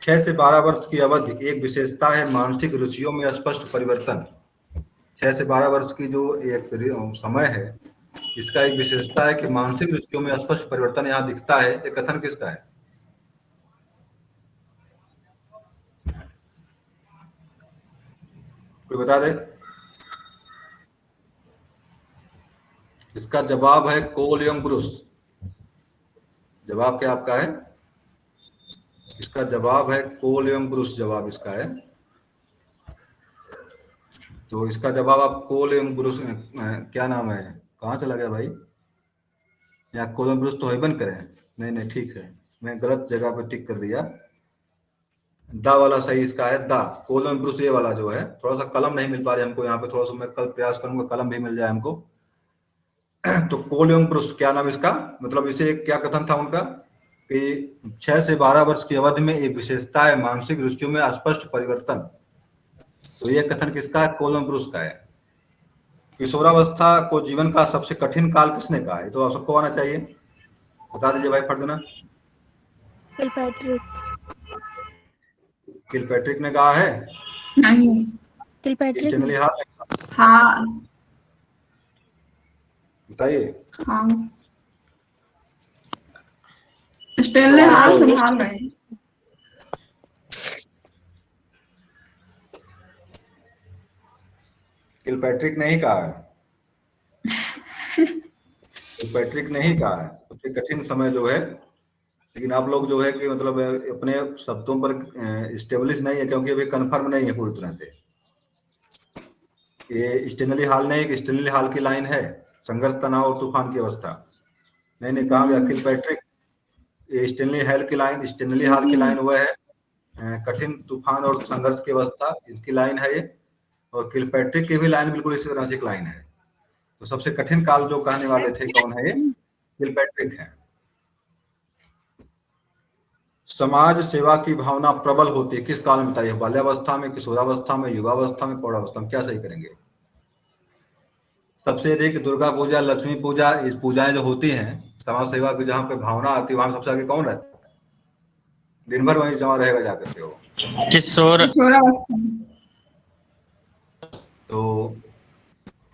6 से 12 वर्ष की अवधि एक विशेषता है मानसिक रुचियों में स्पष्ट परिवर्तन। 6 से 12 वर्ष की जो एक समय है, इसका एक विशेषता है कि मानसिक रुचियों में स्पष्ट परिवर्तन यहाँ दिखता है। ये कथन किसका है? कोई बता दे। इसका जवाब है कोल एवं ब्रुस। जवाब क्या आपका है? इसका जवाब है कोल एवं ब्रुस। जवाब इसका है। तो इसका जवाब आप कोल एवं ब्रुस, क्या नाम है, कहाँ चला गया भाई? या कोल एवं ब्रुस तो है, बंद करें। नहीं ठीक है, मैं गलत जगह पे टिक कर दिया। दा वाला सही इसका है। दा कोल एवं ब्रुस ये वाला जो है, थोड़ा सा कलम नहीं मिल पा रही हमको यहाँ पे, थोड़ा सा मैं कल प्रयास करूंगा कलम भी मिल जाए हमको। तो कोल एवं ब्रुस क्या नाम इसका, मतलब इसे क्या कथन था उनका कि 6 से 12 वर्ष की अवधि में एक विशेषता है मानसिक रुचियों में स्पष्ट परिवर्तन। तो ये कथन किसका है? कोल एवं ब्रुस का है। किशोरावस्था को जीवन का सबसे कठिन काल किसने कहा है? तो आप सबको आना चाहिए, बता दीजिए भाई फर्दना। किलपैट्रिक। किलपैट्रिक ने कहा है? नहीं। किलपैट्रिक स्टेनली ने। हाल ने कहा? हाँ। बताइए। हाँ, स्टेनले हाल संभाल रहे हैं। किलपैट्रिक ने ही कहा है। किलपैट्रिक ने ही कहा है सबसे कठिन समय जो है। लेकिन आप लोग जो है कि मतलब अपने शब्दों पर स्टेब्लिश नहीं है, क्योंकि अभी कंफर्म नहीं है पूरी तरह से। ये स्टेनली हाल नहीं, स्टेनली हाल की लाइन है, संघर्ष, तनाव और तूफान की अवस्था। नहीं कहा गया किलपैट्रिक। ये स्टेनली हाल की लाइन, स्टेनली हाल की लाइन वह है कठिन तूफान और संघर्ष की अवस्था, इसकी लाइन है ये। और किलपैट्रिक की भी लाइन बिल्कुल इसी तरह से एक लाइन है। तो सबसे कठिन काल जो कहने वाले थे कौन है? ये किलपैट्रिक है। समाज सेवा की भावना प्रबल होती है किस काल में? बताइए। बाल्यावस्था में, किशोरावस्था में, युवावस्था में, प्रौढ़ावस्था में। क्या सही करेंगे? सबसे अधिक दुर्गा पूजा, लक्ष्मी पूजा, इस पूजाएं जो होती हैं समाज सेवा की, जहाँ पे भावना आती है, वहां सबसे आगे कौन रहता है? दिन भर वहीं जमा रहेगा जाकर के वो। किशोरावस्था। तो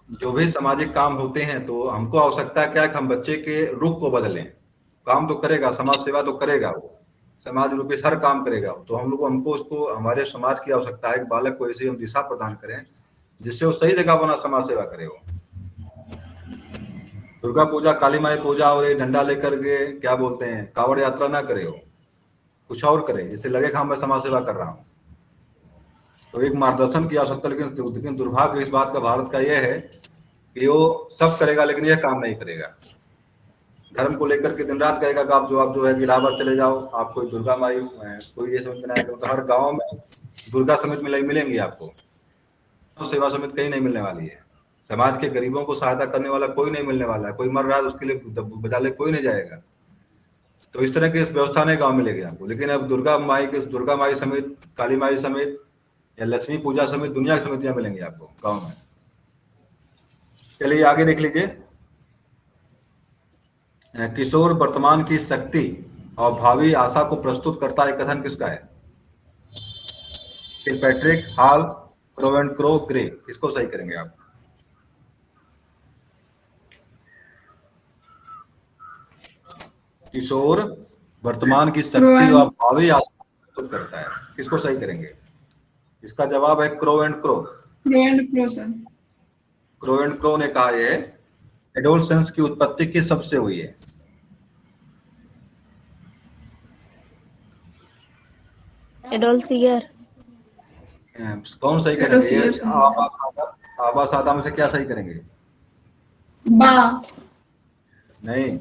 जो भी सामाजिक काम होते हैं, तो हमको आवश्यकता क्या है कि हम बच्चे के रुख को बदलें। काम तो करेगा, समाज सेवा तो करेगा वो, समाज रूपी हर काम करेगा। तो हमको उसको, हमारे समाज की आवश्यकता है कि बालक को ऐसी हम दिशा प्रदान करें जिससे वो सही जगह बना समाज सेवा करे। वो दुर्गा पूजा, काली माई पूजा और एक डंडा लेकर के क्या बोलते हैं कावड़ यात्रा ना करे, हो कुछ और करे जिससे लगे हाँ मैं समाज सेवा कर रहा हूँ। तो एक मार्गदर्शन की आवश्यकता। लेकिन दुर्भाग्य इस बात का भारत का यह है कि वो सब करेगा लेकिन यह काम नहीं करेगा। धर्म को लेकर के दिन रात कहेगा कि आप जो है इलाहाबाद चले जाओ, आप कोई दुर्गा माई, कोई ये समिति बनाएगा। तो हर गांव में दुर्गा समिति मिलेंगी आपको, सेवा समिति कहीं नहीं मिलने वाली है। समाज के गरीबों को सहायता करने वाला कोई नहीं मिलने वाला है। कोई मर रहा है उसके लिए बजाले कोई नहीं जाएगा। तो इस तरह की इस व्यवस्था नहीं गाँव मिलेगी आपको। लेकिन अब दुर्गा माई समेत, काली माई समेत या लक्ष्मी पूजा समेत दुनिया की समितियां मिलेंगी आपको गाँव में। चलिए आगे देख लीजिए। किशोर वर्तमान की शक्ति और भावी आशा को प्रस्तुत करता है कथन किसका है? Kilpatrick, hall, crow and crow, grey. किसको सही करेंगे आप? किशोर वर्तमान की शक्ति और भावी आशा को प्रस्तुत करता है, किसको सही करेंगे? इसका जवाब है crow and crow. Crow and crow ने कहा है एडोलसेंस की उत्पत्ति किस शब्द से हुई है? एडोल्सियर। कौन सही करेंगे? आबा सादा में से क्या सही करेंगे? बा। नहीं,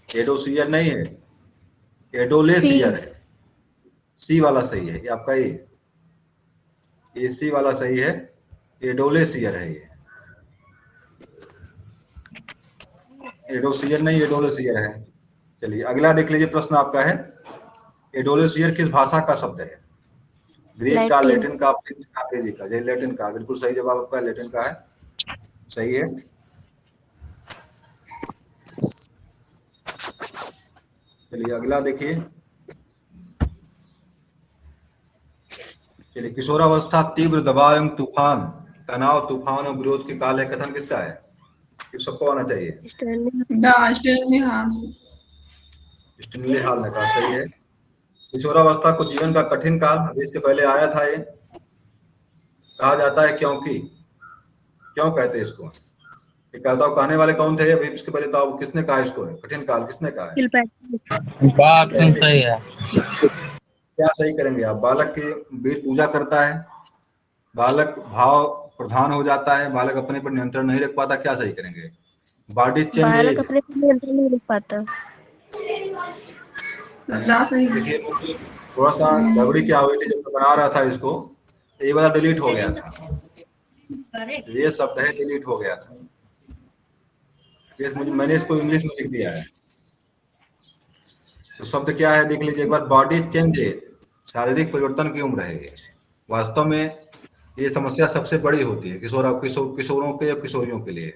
एडोसियर नहीं है, एडोलेसियर है। सी वाला सही है ये आपका। ये सी वाला सही है, एडोलेसियर है ये। एडोसियर नहीं, एडोलोसियर है। चलिए अगला देख लीजिए, प्रश्न आपका है एडोलोसियर किस भाषा का शब्द है? ग्रीक का, लैटिन। लैटिन का, फ्रेंच का, अंग्रेजी का? जी लैटिन का, बिल्कुल सही जवाब आपका लैटिन का है, सही है। चलिए अगला देखिए, चलिए किशोरावस्था तीव्र दबाव एवं तूफान, तनाव, तूफान और विरोध के काल है, कथन किसका है? ये सबको आना चाहिए। Stanley. The Stanley Halls. Stanley Hall ने कहा, सही है। किशोरावस्था को जीवन का कठिन काल, अभी इसके पहले आया था ये, कहा जाता है क्योंकि, क्यों कहते हैं इसको? ये कहता हूँ, कहने वाले कौन थे अभी इसके पहले? तो किसने कहा इसको कठिन काल, किसने कहा है? किलपैट्रिक। बात सही है। क्या सही करेंगे आप? बालक की वीर पूजा करता है, बालक भाव प्रधान हो जाता है, बालक अपने पर नियंत्रण नहीं रख पाता, क्या सही करेंगे? बॉडी चेंज बालक अपने पर नियंत्रण नहीं रख पाता। देखिए थोड़ा सा गड़बड़ी क्या हुई थी, जब मैं बना रहा था इसको, ये वाला डिलीट हो गया था, ये शब्द है डिलीट हो गया था, ये मैंने इसको इंग्लिश में लिख दिया है। तो शब्द क्या है देख लीजिए एक बार, बॉडी चेंज, शारीरिक परिवर्तन की उम्र है। वास्तव में ये समस्या सबसे बड़ी होती है किशोरों के या किशोरियों के लिए।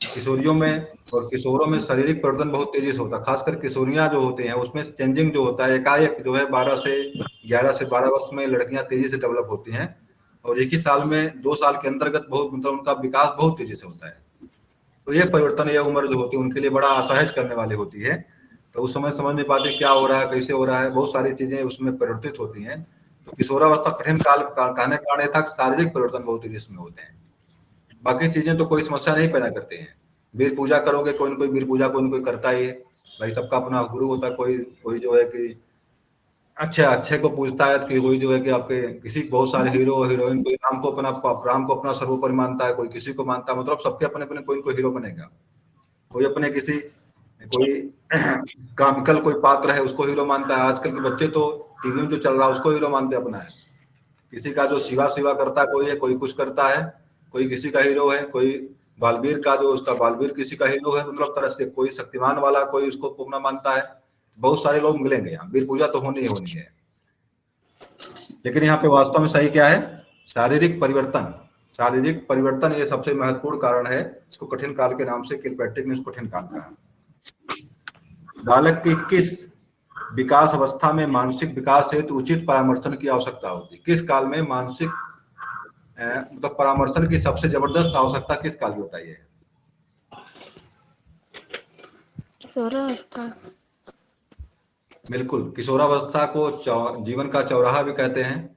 किशोरियों में और किशोरों में शारीरिक परिवर्तन बहुत तेजी से होता है, खासकर किशोरियां जो होती हैं उसमें चेंजिंग जो होता है एकाएक जो है 11 से 12 वर्ष में लड़कियां तेजी से डेवलप होती हैं, और एक ही साल में 2 साल के अंतर्गत बहुत मतलब उनका विकास बहुत तेजी से होता है। तो ये परिवर्तन, यह उम्र जो होती है उनके लिए बड़ा असहज करने वाली होती है। तो उस समय समझ नहीं पाते क्या हो रहा है, कैसे हो रहा है, बहुत सारी चीजें उसमें परिवर्तित होती हैं। तो किशोरावस्था कठिन काल कहने का कारण था शारीरिक परिवर्तन बहुत तेजी से होते हैं, बाकी चीजें तो कोई समस्या नहीं पैदा करते हैं। वीर पूजा करोगे, कोई ना कोई वीर पूजा कोई ना कोई करता ही है भाई, सबका अपना गुरु होता है, कोई जो है कि अच्छे को पूछता है, कि कोई जो है कि आपके किसी बहुत सारे हीरो हीरोइन, कोई राम को अपना सर्वोपरि मानता है, कोई किसी को मानता है, मतलब सबके अपने अपने कोई ना कोई हीरो बनेगा, कोई अपने कोई कॉमिकल कोई पात्र है उसको हीरो मानता है। आजकल के बच्चे तो टीवी में जो चल रहा है उसको हीरो मानते अपना है, किसी का जो सेवा करता है, कोई कुछ करता है, कोई किसी का हीरो है, कोई बालवीर का जो उसका बालवीर किसी का हीरो है, मतलब तरह से कोई शक्तिमान वाला कोई उसको अपना मानता है। बहुत सारे लोग मिलेंगे यहाँ, वीर पूजा तो होनी ही होनी है। लेकिन यहाँ पे वास्तव में सही क्या है? शारीरिक परिवर्तन, शारीरिक परिवर्तन ये सबसे महत्वपूर्ण कारण है। इसको कठिन काल के नाम से किलपैट्रिक ने कठिन काल कहा। बालक की किस विकास अवस्था में मानसिक विकास हेतु उचित परामर्शन की आवश्यकता होती है? किस काल में मानसिक मतलब परामर्शन की सबसे जबरदस्त आवश्यकता किस काल की बताइए? किशोरावस्था। बिल्कुल, किशोरावस्था को जीवन का चौराहा भी कहते हैं,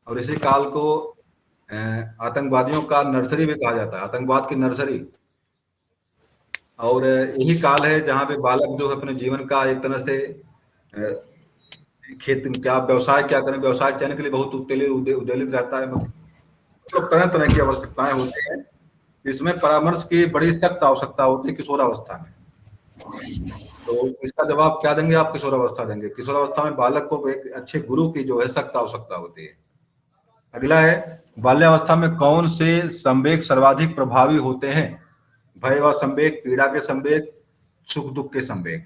और इसी काल को आतंकवादियों का नर्सरी भी कहा जाता है, आतंकवाद की नर्सरी। और यही काल है जहाँ पे बालक जो है अपने जीवन का एक तरह से खेत क्या व्यवसाय क्या करें, व्यवसाय चयन के लिए बहुत उद्वेलित रहता है, मतलब तरह तरह की आवश्यकताएं होती हैं। इसमें परामर्श की बड़ी सख्त आवश्यकता होती है किशोरावस्था में। तो इसका जवाब क्या देंगे आप? किशोरावस्था देंगे। किशोरावस्था में बालक को एक अच्छे गुरु की जो है सख्त आवश्यकता होती है। अगला है, बाल्यावस्था में कौन से संवेग सर्वाधिक प्रभावी होते हैं? भय व संवेग, पीड़ा के संवेग, सुख दुख के संवेग।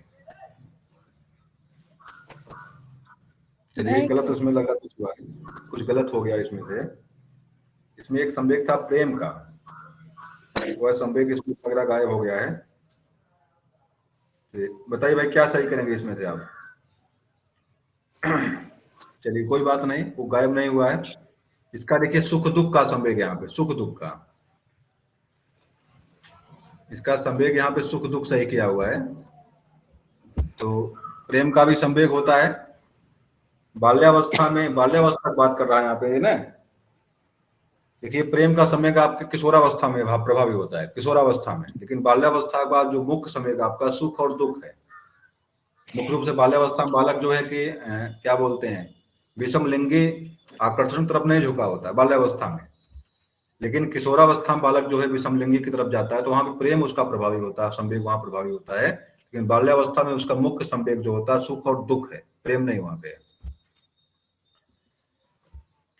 चलिए गलत उसमें लगा, कुछ गलत हो गया इसमें से। इसमें एक संवेग था प्रेम का, वह संवेग इसमें लग रहा गायब हो गया है। बताइए भाई क्या सही करेंगे इसमें से आप? चलिए कोई बात नहीं, वो गायब नहीं हुआ है। इसका देखिए सुख दुख का संवेग, यहाँ पे सुख दुख का, इसका संवेग यहाँ पे सुख दुख सही किया हुआ है। तो प्रेम का भी संवेग होता है बाल्यावस्था में, बाल्यावस्था की बात कर रहा है यहाँ पे ना। देखिए प्रेम का संवेग आपके किशोरावस्था में प्रभावी होता है, किशोरावस्था में, लेकिन बाल्यावस्था के बाद जो मुख्य संवेग आपका सुख और दुख है। मुख्य रूप से बाल्यावस्था में बालक जो है कि क्या बोलते हैं, विषम लिंगी आकर्षण तरफ नहीं झुका होता है बाल्यावस्था में, लेकिन किशोरावस्था में बालक जो है विषम लिंगी की तरफ जाता है, तो वहां पे प्रेम उसका प्रभावी होता है, संवेग वहां प्रभावी होता है। लेकिन बाल्यावस्था में उसका मुख्य संवेग जो होता है सुख और दुख है, प्रेम नहीं वहां पे।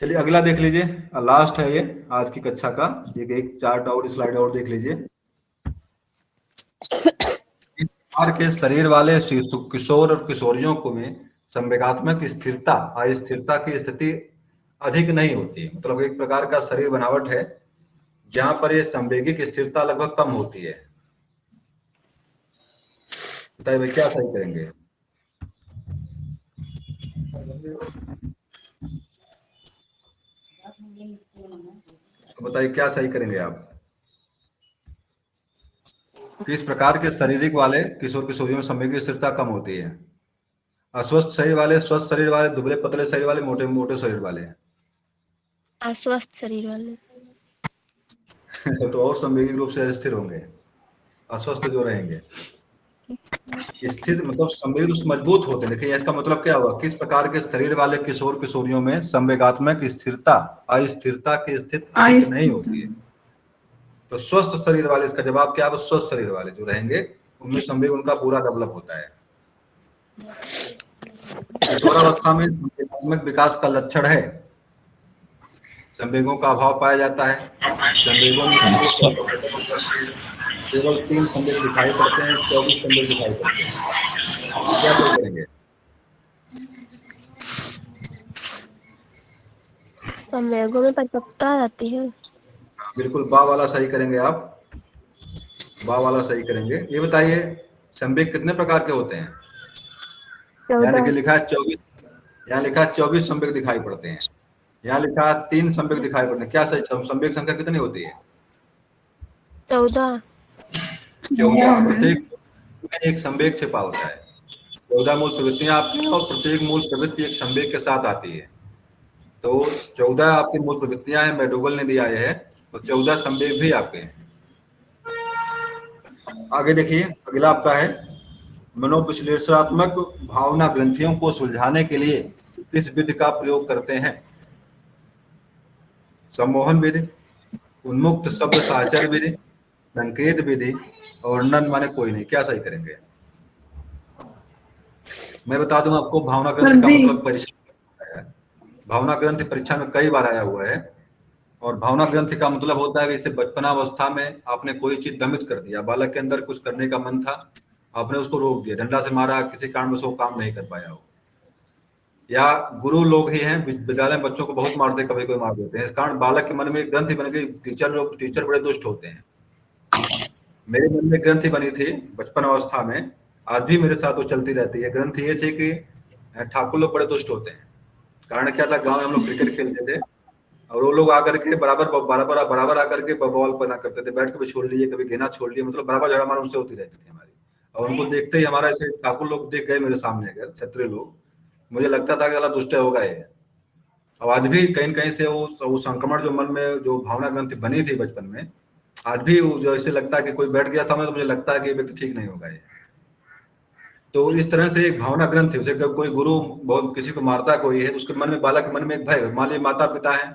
चलिए अगला देख लीजिए, लास्ट है ये आज की कक्षा का, एक चार्ट और स्लाइड और देख लीजिए। इस प्रकार के शरीर वाले किशोर और किशोरियों को में संवेगात्मक स्थिरता अस्थिरता की स्थिति अधिक नहीं होती है। मतलब एक प्रकार का शरीर बनावट है जहां पर ये संवेगिक स्थिरता लगभग कम होती है। बताइए भाई क्या सही करेंगे? तो बताइए क्या सही करेंगे आप? किस प्रकार के शारीरिक वाले किशोर किशोरियों में संवेगिक स्थिरता कम होती है? अस्वस्थ शरीर वाले, स्वस्थ शरीर वाले, दुबले पतले शरीर वाले, मोटे मोटे शरीर वाले? अस्वस्थ शरीर वाले। तो और संवेगिक रूप से स्थिर होंगे, अस्वस्थ जो रहेंगे। स्थिर मतलब संवेगिक रूप से मजबूत होते हैं। देखिए इसका मतलब क्या हुआ? किस प्रकार के शरीर वाले किशोर किशोरियों में संवेगात्मक स्थिरता अस्थिरता की स्थिति नहीं होती है। तो स्वस्थ शरीर वाले, इसका जवाब क्या है? स्वस्थ शरीर वाले जो रहेंगे उनमें संवेग उनका पूरा डेवलप होता है। किशोरावस्था में संवेगात्मक विकास का लक्षण है, संवेगों का अभाव पाया जाता है। संवेगों में केवल 3 संवेग दिखाई पड़ते हैं, 24 संवेग दिखाई पड़ते हैं। क्या सही करेंगे? संवेगों में परिपक्वता आ जाती है। बिल्कुल बा वाला सही करेंगे आप, बा वाला सही करेंगे। ये बताइए संवेग कितने प्रकार के होते हैं? यहाँ लिखा है 24, यहाँ लिखा है 24 संवेग दिखाई पड़ते हैं, यहाँ लिखा है 3 संवेग दिखाई पड़ते हैं। क्या सही? संवेग संख्या कितनी होती है? 14। प्रत्येक एक संवेग छिपा होता है। 14 मूल प्रवृत्तियां आपकी और प्रत्येक मूल प्रवृत्ति एक संवेग के साथ आती है। तो 14 आपकी मूल प्रवृत्तियां हैं, मैडोगल ने दिया है, तो 14 संवेग भी आपके हैं। आगे देखिए अगला आपका है मनोविश्लेषणात्मक भावना ग्रंथियों को सुलझाने के लिए किस विधि का प्रयोग करते हैं? सम्मोहन विधि, उन्मुक्त शब्द साहचर्य विधि, संकेत विधि और नन माने कोई नहीं। क्या सही करेंगे? मैं बता दूं आपको भावना ग्रंथि का मतलब परीक्षा, भावना ग्रंथि परीक्षा में कई बार आया हुआ है। और भावना ग्रंथि का मतलब होता है कि इसे बचपनावस्था में आपने कोई चीज दमित कर दिया, बालक के अंदर कुछ करने का मन था, आपने उसको रोक दिया, डंडा से मारा, किसी कारण में वो काम नहीं कर पाया हो। या गुरु लोग ही हैं विद्यालय में बच्चों को बहुत मारते, कभी कोई मार देते हैं, इस कारण बालक के मन में ग्रंथि बन गई। टीचर बड़े दुष्ट होते हैं। मेरे मन में ग्रंथि बनी थी बचपन अवस्था में, आज भी मेरे साथ वो चलती रहती है। ग्रंथि ये थी कि ठाकुर लोग बड़े दुष्ट होते हैं। कारण क्या था, गांव में हम लोग क्रिकेट खेलते थे और वो लोग आकर के बराबर आकर के बॉल बना करते थे, बैट कभी छोड़ लिए, कभी गेना छोड़ लिए, मतलब बराबर झगड़ा हमारा उनसे होती रहती थी हमारी। और उनको देखते ही हमारा ऐसे ठाकुर लोग देख गए मेरे सामने, अगर क्षत्रिय लोग, मुझे लगता था कि अला दुष्ट होगा ये। और आज भी कहीं कहीं से वो संक्रमण जो मन में जो भावना ग्रंथि बनी थी बचपन में, आज भी जो ऐसे लगता है कि कोई बैठ गया सामने तो मुझे लगता है कि ये व्यक्ति ठीक नहीं होगा ये। तो इस तरह से एक भावना ग्रंथि, उसे कोई गुरु बहुत किसी को मारता कोई है, उसके मन में, बालक के मन में एक भय, मान लीजिए माता पिता है,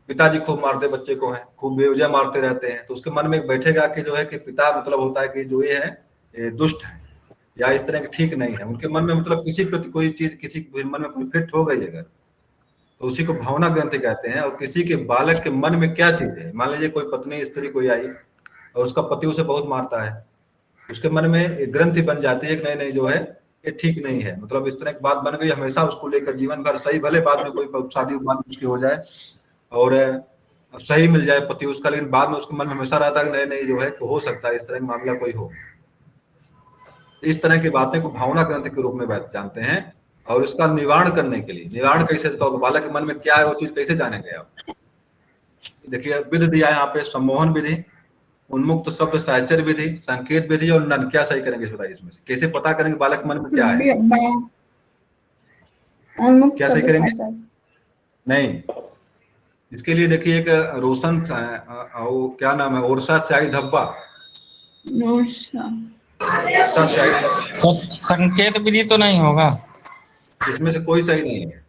पिताजी खूब मारते बच्चे को हैं, खूब बेवजह मारते रहते हैं, तो उसके मन में एक बैठेगा कि जो है कि पिता मतलब होता है कि जो ये है ये दुष्ट है या इस तरह के ठीक नहीं है। उनके मन में मतलब किसी प्रति कोई चीज किसी के मन में कोई फिट हो गई अगर, तो उसी को भावना ग्रंथि कहते हैं। और किसी के बालक के मन में क्या चीज है, मान लीजिए कोई पत्नी स्त्री कोई आई और उसका पति उसे बहुत मारता है, उसके मन में एक ग्रंथि बन जाती है कि नहीं जो है ये ठीक नहीं है, मतलब इस तरह की बात बन गई, हमेशा उसको लेकर जीवन भर सही, भले बाद में कोई शादी उसकी हो जाए और सही मिल जाए पति उसका, लेकिन बाद में उसके मन में हमेशा रहता है नहीं जो है कि हो सकता है इस तरह का मामला कोई हो। इस तरह की बातें को भावना ग्रंथि के रूप में जानते हैं। और इसका निवारण करने के लिए, निवारण कैसे इसका, बालक के मन में क्या है वो चीज कैसे जानेंगे आप? देखिए विधि दिया है यहाँ पे, सम्मोहन विधि, उन्मुक्त शब्द साहचर्य विधि, संकेत विधि और नन। क्या सही करेंगे बताइए इसमें से? कैसे पता करेंगे बालक मन में क्या है? क्या सही करेंगे? नहीं, इसके लिए देखिए एक रोशन क्या नाम है, ओरसा स्याही धब्बा, संकेत विधि तो नहीं होगा? इसमें से कोई सही नहीं है,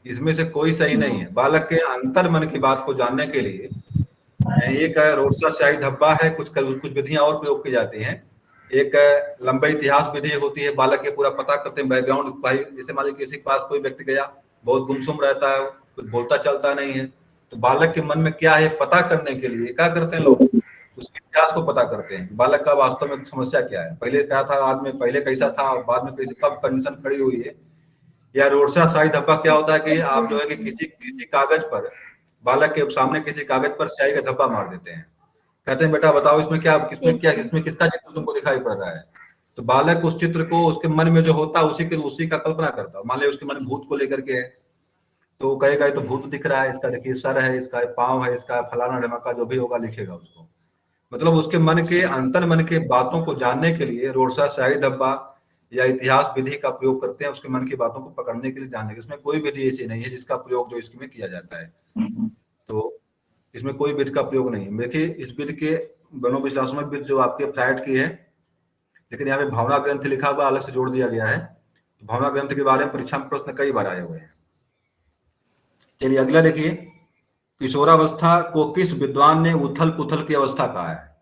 इसमें से कोई सही नहीं है। बालक के अंतर मन की बात को जानने के लिए एक रोसा स्याही धब्बा है, कुछ विधियां और प्रयोग की जाती हैं। एक लंबा इतिहास विधि होती है, बालक के पूरा पता करते हैं बैकग्राउंड, भाई जैसे मान लीजिए किसी के पास कोई व्यक्ति गया, बहुत गुमसुम रहता है, कुछ बोलता चलता नहीं है, तो बालक के मन में क्या है पता करने के लिए क्या करते हैं लोग, उसके इतिहास को पता करते हैं, बालक का वास्तव में समस्या क्या है, पहले क्या था, आज में पहले कैसा था, बाद में कैसे कब कंडीशन खड़ी हुई है। या रोडसा शाही धब्बा क्या होता है कि आप जो है कि किसी कागज पर, बालक के सामने किसी कागज पर स्याही का धब्बा मार देते हैं, कहते हैं बेटा बताओ इसमें किसका चित्र तुमको दिखाई पड़ रहा है। तो बालक उस चित्र को उसके मन में जो होता है उसी का कल्पना करता है। मान लिया उसके मन में भूत को लेकर के है, तो कहेगा तो भूत दिख रहा है, इसका देखिए सर है, इसका पाँव है, इसका फलाना ढमाका जो भी होगा लिखेगा उसको। मतलब उसके मन के अंतर मन के बातों को जानने के लिए रोडसा शाही धब्बा या इतिहास विधि का प्रयोग करते हैं, उसके मन की बातों को पकड़ने के लिए, जानने के। इसमें कोई विधि ऐसी नहीं है जिसका प्रयोग जो इसमें किया जाता है, तो इसमें कोई विधि का प्रयोग नहीं है। देखिए इस विधि के मनोविश्लेषणात्मक विधि जो आपके फ्रायड की है, लेकिन यहाँ पे भावना ग्रंथ लिखा हुआ अलग से जोड़ दिया गया है। भावना ग्रंथ के बारे में परीक्षा में प्रश्न कई बार आए हुए हैं। चलिए अगला देखिए, किशोरावस्था को किस विद्वान ने उथल पुथल की अवस्था कहा है?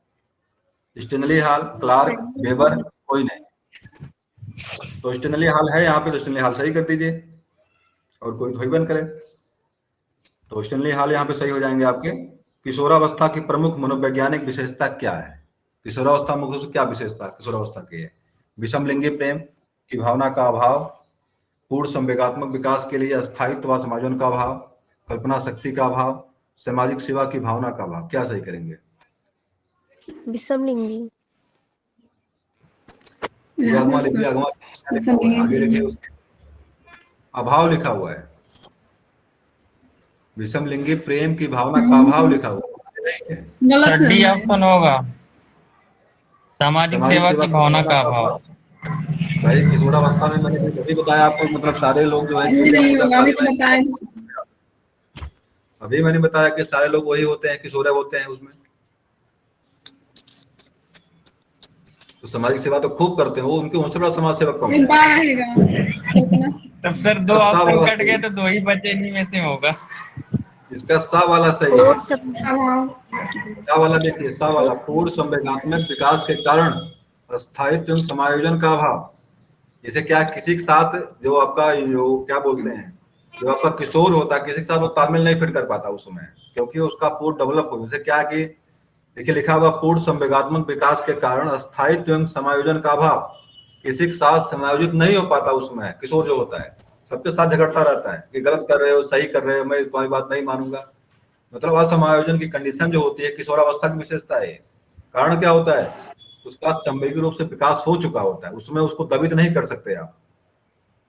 स्टेनली हॉल, क्लार्क, वेबर, कोई नहीं। तो स्टेनली हॉल है यहाँ पे, तो स्टेनली हॉल सही कर दीजिए, और कोई धोई बन करे तो स्टेनली हॉल यहाँ पे सही हो जाएंगे आपके। किशोरावस्था की प्रमुख मनोवैज्ञानिक विशेषता क्या है? किशोरावस्था मुख्य से क्या विशेषता किशोरावस्था की है? विषम लिंगी प्रेम की भावना का अभाव, पूर्ण संवेगात्मक विकास के लिए अस्थायित्व व समायोजन का अभाव, कल्पना शक्ति का अभाव, सामाजिक सेवा की भावना का अभाव। क्या सही करेंगे? विषमलिंगी। आगे लिखिए, अभाव लिखा हुआ है, विषम लिंगी प्रेम की भावना का अभाव लिखा हुआ है। थर्ड डी ऑप्शन होगा, सामाजिक सेवा की भावना का अभाव। भाई किशोरावस्था में मैंने अभी बताया आपको, मतलब सारे लोग जो है, अभी मैंने बताया कि सारे लोग वही होते हैं, किशोर होते हैं उसमें। तो सामाजिक सेवा तो खूब करते हैं वो, उनके उनसे बड़ा समाज सेवक कौन है? तब सर दो ऑप्शन कट गए तो दो ही बचे, इन्हीं में से होगा। इसका सा वाला सही है। सा वाला देखिए, सा वाला पूर्ण संवेगात्मक विकास के कारण अस्थायित्व समायोजन का अभाव। जैसे क्या किसी के साथ जो आपका जो क्या बोलते हैं, जो आपका किशोर होता है, किसी के साथ वो तालमेल नहीं फिट कर पाता उस समय, क्योंकि उसका पूर्ण डेवलप हो। जैसे क्या कि देखिए लिखा हुआ पूर्ण संवेगात्मक विकास के कारण अस्थायित्व समायोजन का अभाव, किसी के साथ समायोजित नहीं हो पाता उसमें। किशोर जो होता है सबके साथ झगड़ता रहता है कि गलत कर रहे हो, सही कर रहे हो, मैं तुम्हारी बात नहीं मानूंगा। मतलब असमायोजन की कंडीशन जो होती है किशोरावस्था की विशेषता है। कारण क्या होता है, उसका संवेगी रूप से विकास हो चुका होता है, उसमें उसको दबित नहीं कर सकते आप।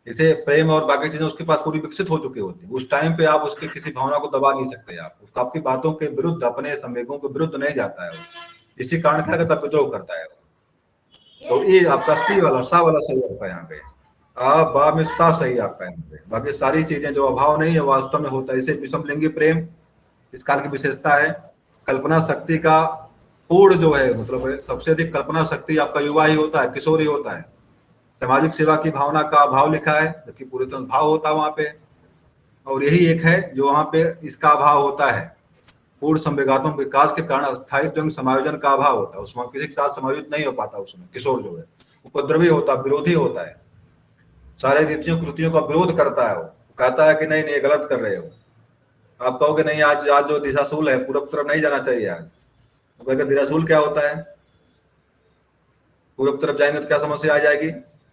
इसे प्रेम और बाकी चीजें उसके पास पूरी विकसित हो चुकी होती है। उस टाइम पे आप उसकी किसी भावना को दबा नहीं सकते आप, उसको आपकी बातों के विरुद्ध, अपने संवेगों के विरुद्ध नहीं जाता है वो। इसी कारण क्या करता है, विद्रोह करता है वो। तो ये आपका सी वाला, सा वाला सही होता है यहाँ पे। आ बा में सा सही आपका यहाँ पे। बाकी सारी चीजें जो अभाव नहीं है वास्तव में होता है। इसे विषम लिंगी प्रेम इस काल की विशेषता है। कल्पना शक्ति का पूर्ण जो है, मतलब सबसे अधिक कल्पना शक्ति आपका युवा ही होता है, किशोर ही होता है। सामाजिक सेवा की भावना का अभाव लिखा है, जबकि पूरे तरह भाव होता है वहां पे। और यही एक है जो वहां पे इसका अभाव होता है, पूर्ण संवेगात्मक विकास के कारण अस्थायित्व समायोजन का अभाव होता है। उसमें किसी के साथ समायोजित नहीं हो पाता। उसमें किशोर जो है उपद्रवी होता है, विरोधी होता है, सारे रीतियों कृतियों का विरोध करता है। वो कहता है कि नहीं नहीं गलत कर रहे हो। आप कहोगे नहीं आज जो दिशाशूल है पूरब तरफ नहीं जाना चाहिए आज, तो कहेगा दिशाशूल क्या होता है, पूरब तरफ जाएंगे तो क्या समस्या आ जाएगी,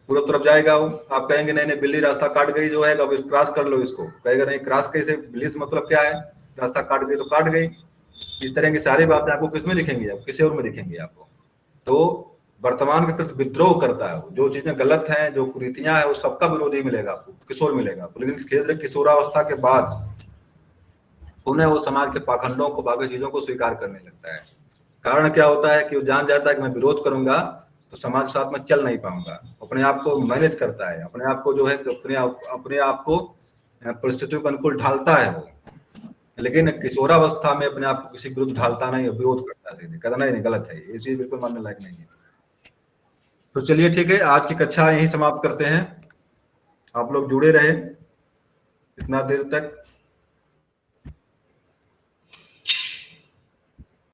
पूरब तरफ जाएगा वो। आप कहेंगे नहीं नहीं बिल्ली रास्ता काट गई जो है, अब क्रॉस कर लो इसको, कहेगा नहीं क्रॉस कैसे, बिल्ली से मतलब क्या है, रास्ता काट गई तो काट गई। इस तरह की सारी बातें आपको किसमें दिखेंगी, आप किसी और में दिखेंगी आपको। तो वर्तमान के प्रति विद्रोह करता है, जो चीजें गलत हैं, जो कुरीतियां हैं, वो सबका विरोधी मिलेगा आपको, किशोर मिलेगा। लेकिन किशोरावस्था के बाद उन्हें वो समाज के पाखंडों को, बाकी चीजों को स्वीकार करने लगता है। कारण क्या होता है कि वो जान जाता है कि मैं विरोध करूंगा तो समाज के साथ में चल नहीं पाऊंगा। अपने आप को मैनेज करता है, अपने आप को जो है अपने आप को परिस्थितियों के अनुकूल ढालता है वो। लेकिन किशोरावस्था में अपने आप को किसी विरुद्ध ढालता नहीं, विरोध करता है, कहता नहीं गलत है, ये चीज बिल्कुल मानने लायक नहीं है। तो चलिए ठीक है, आज की कक्षा यहीं समाप्त करते हैं। आप लोग जुड़े रहे इतना देर तक।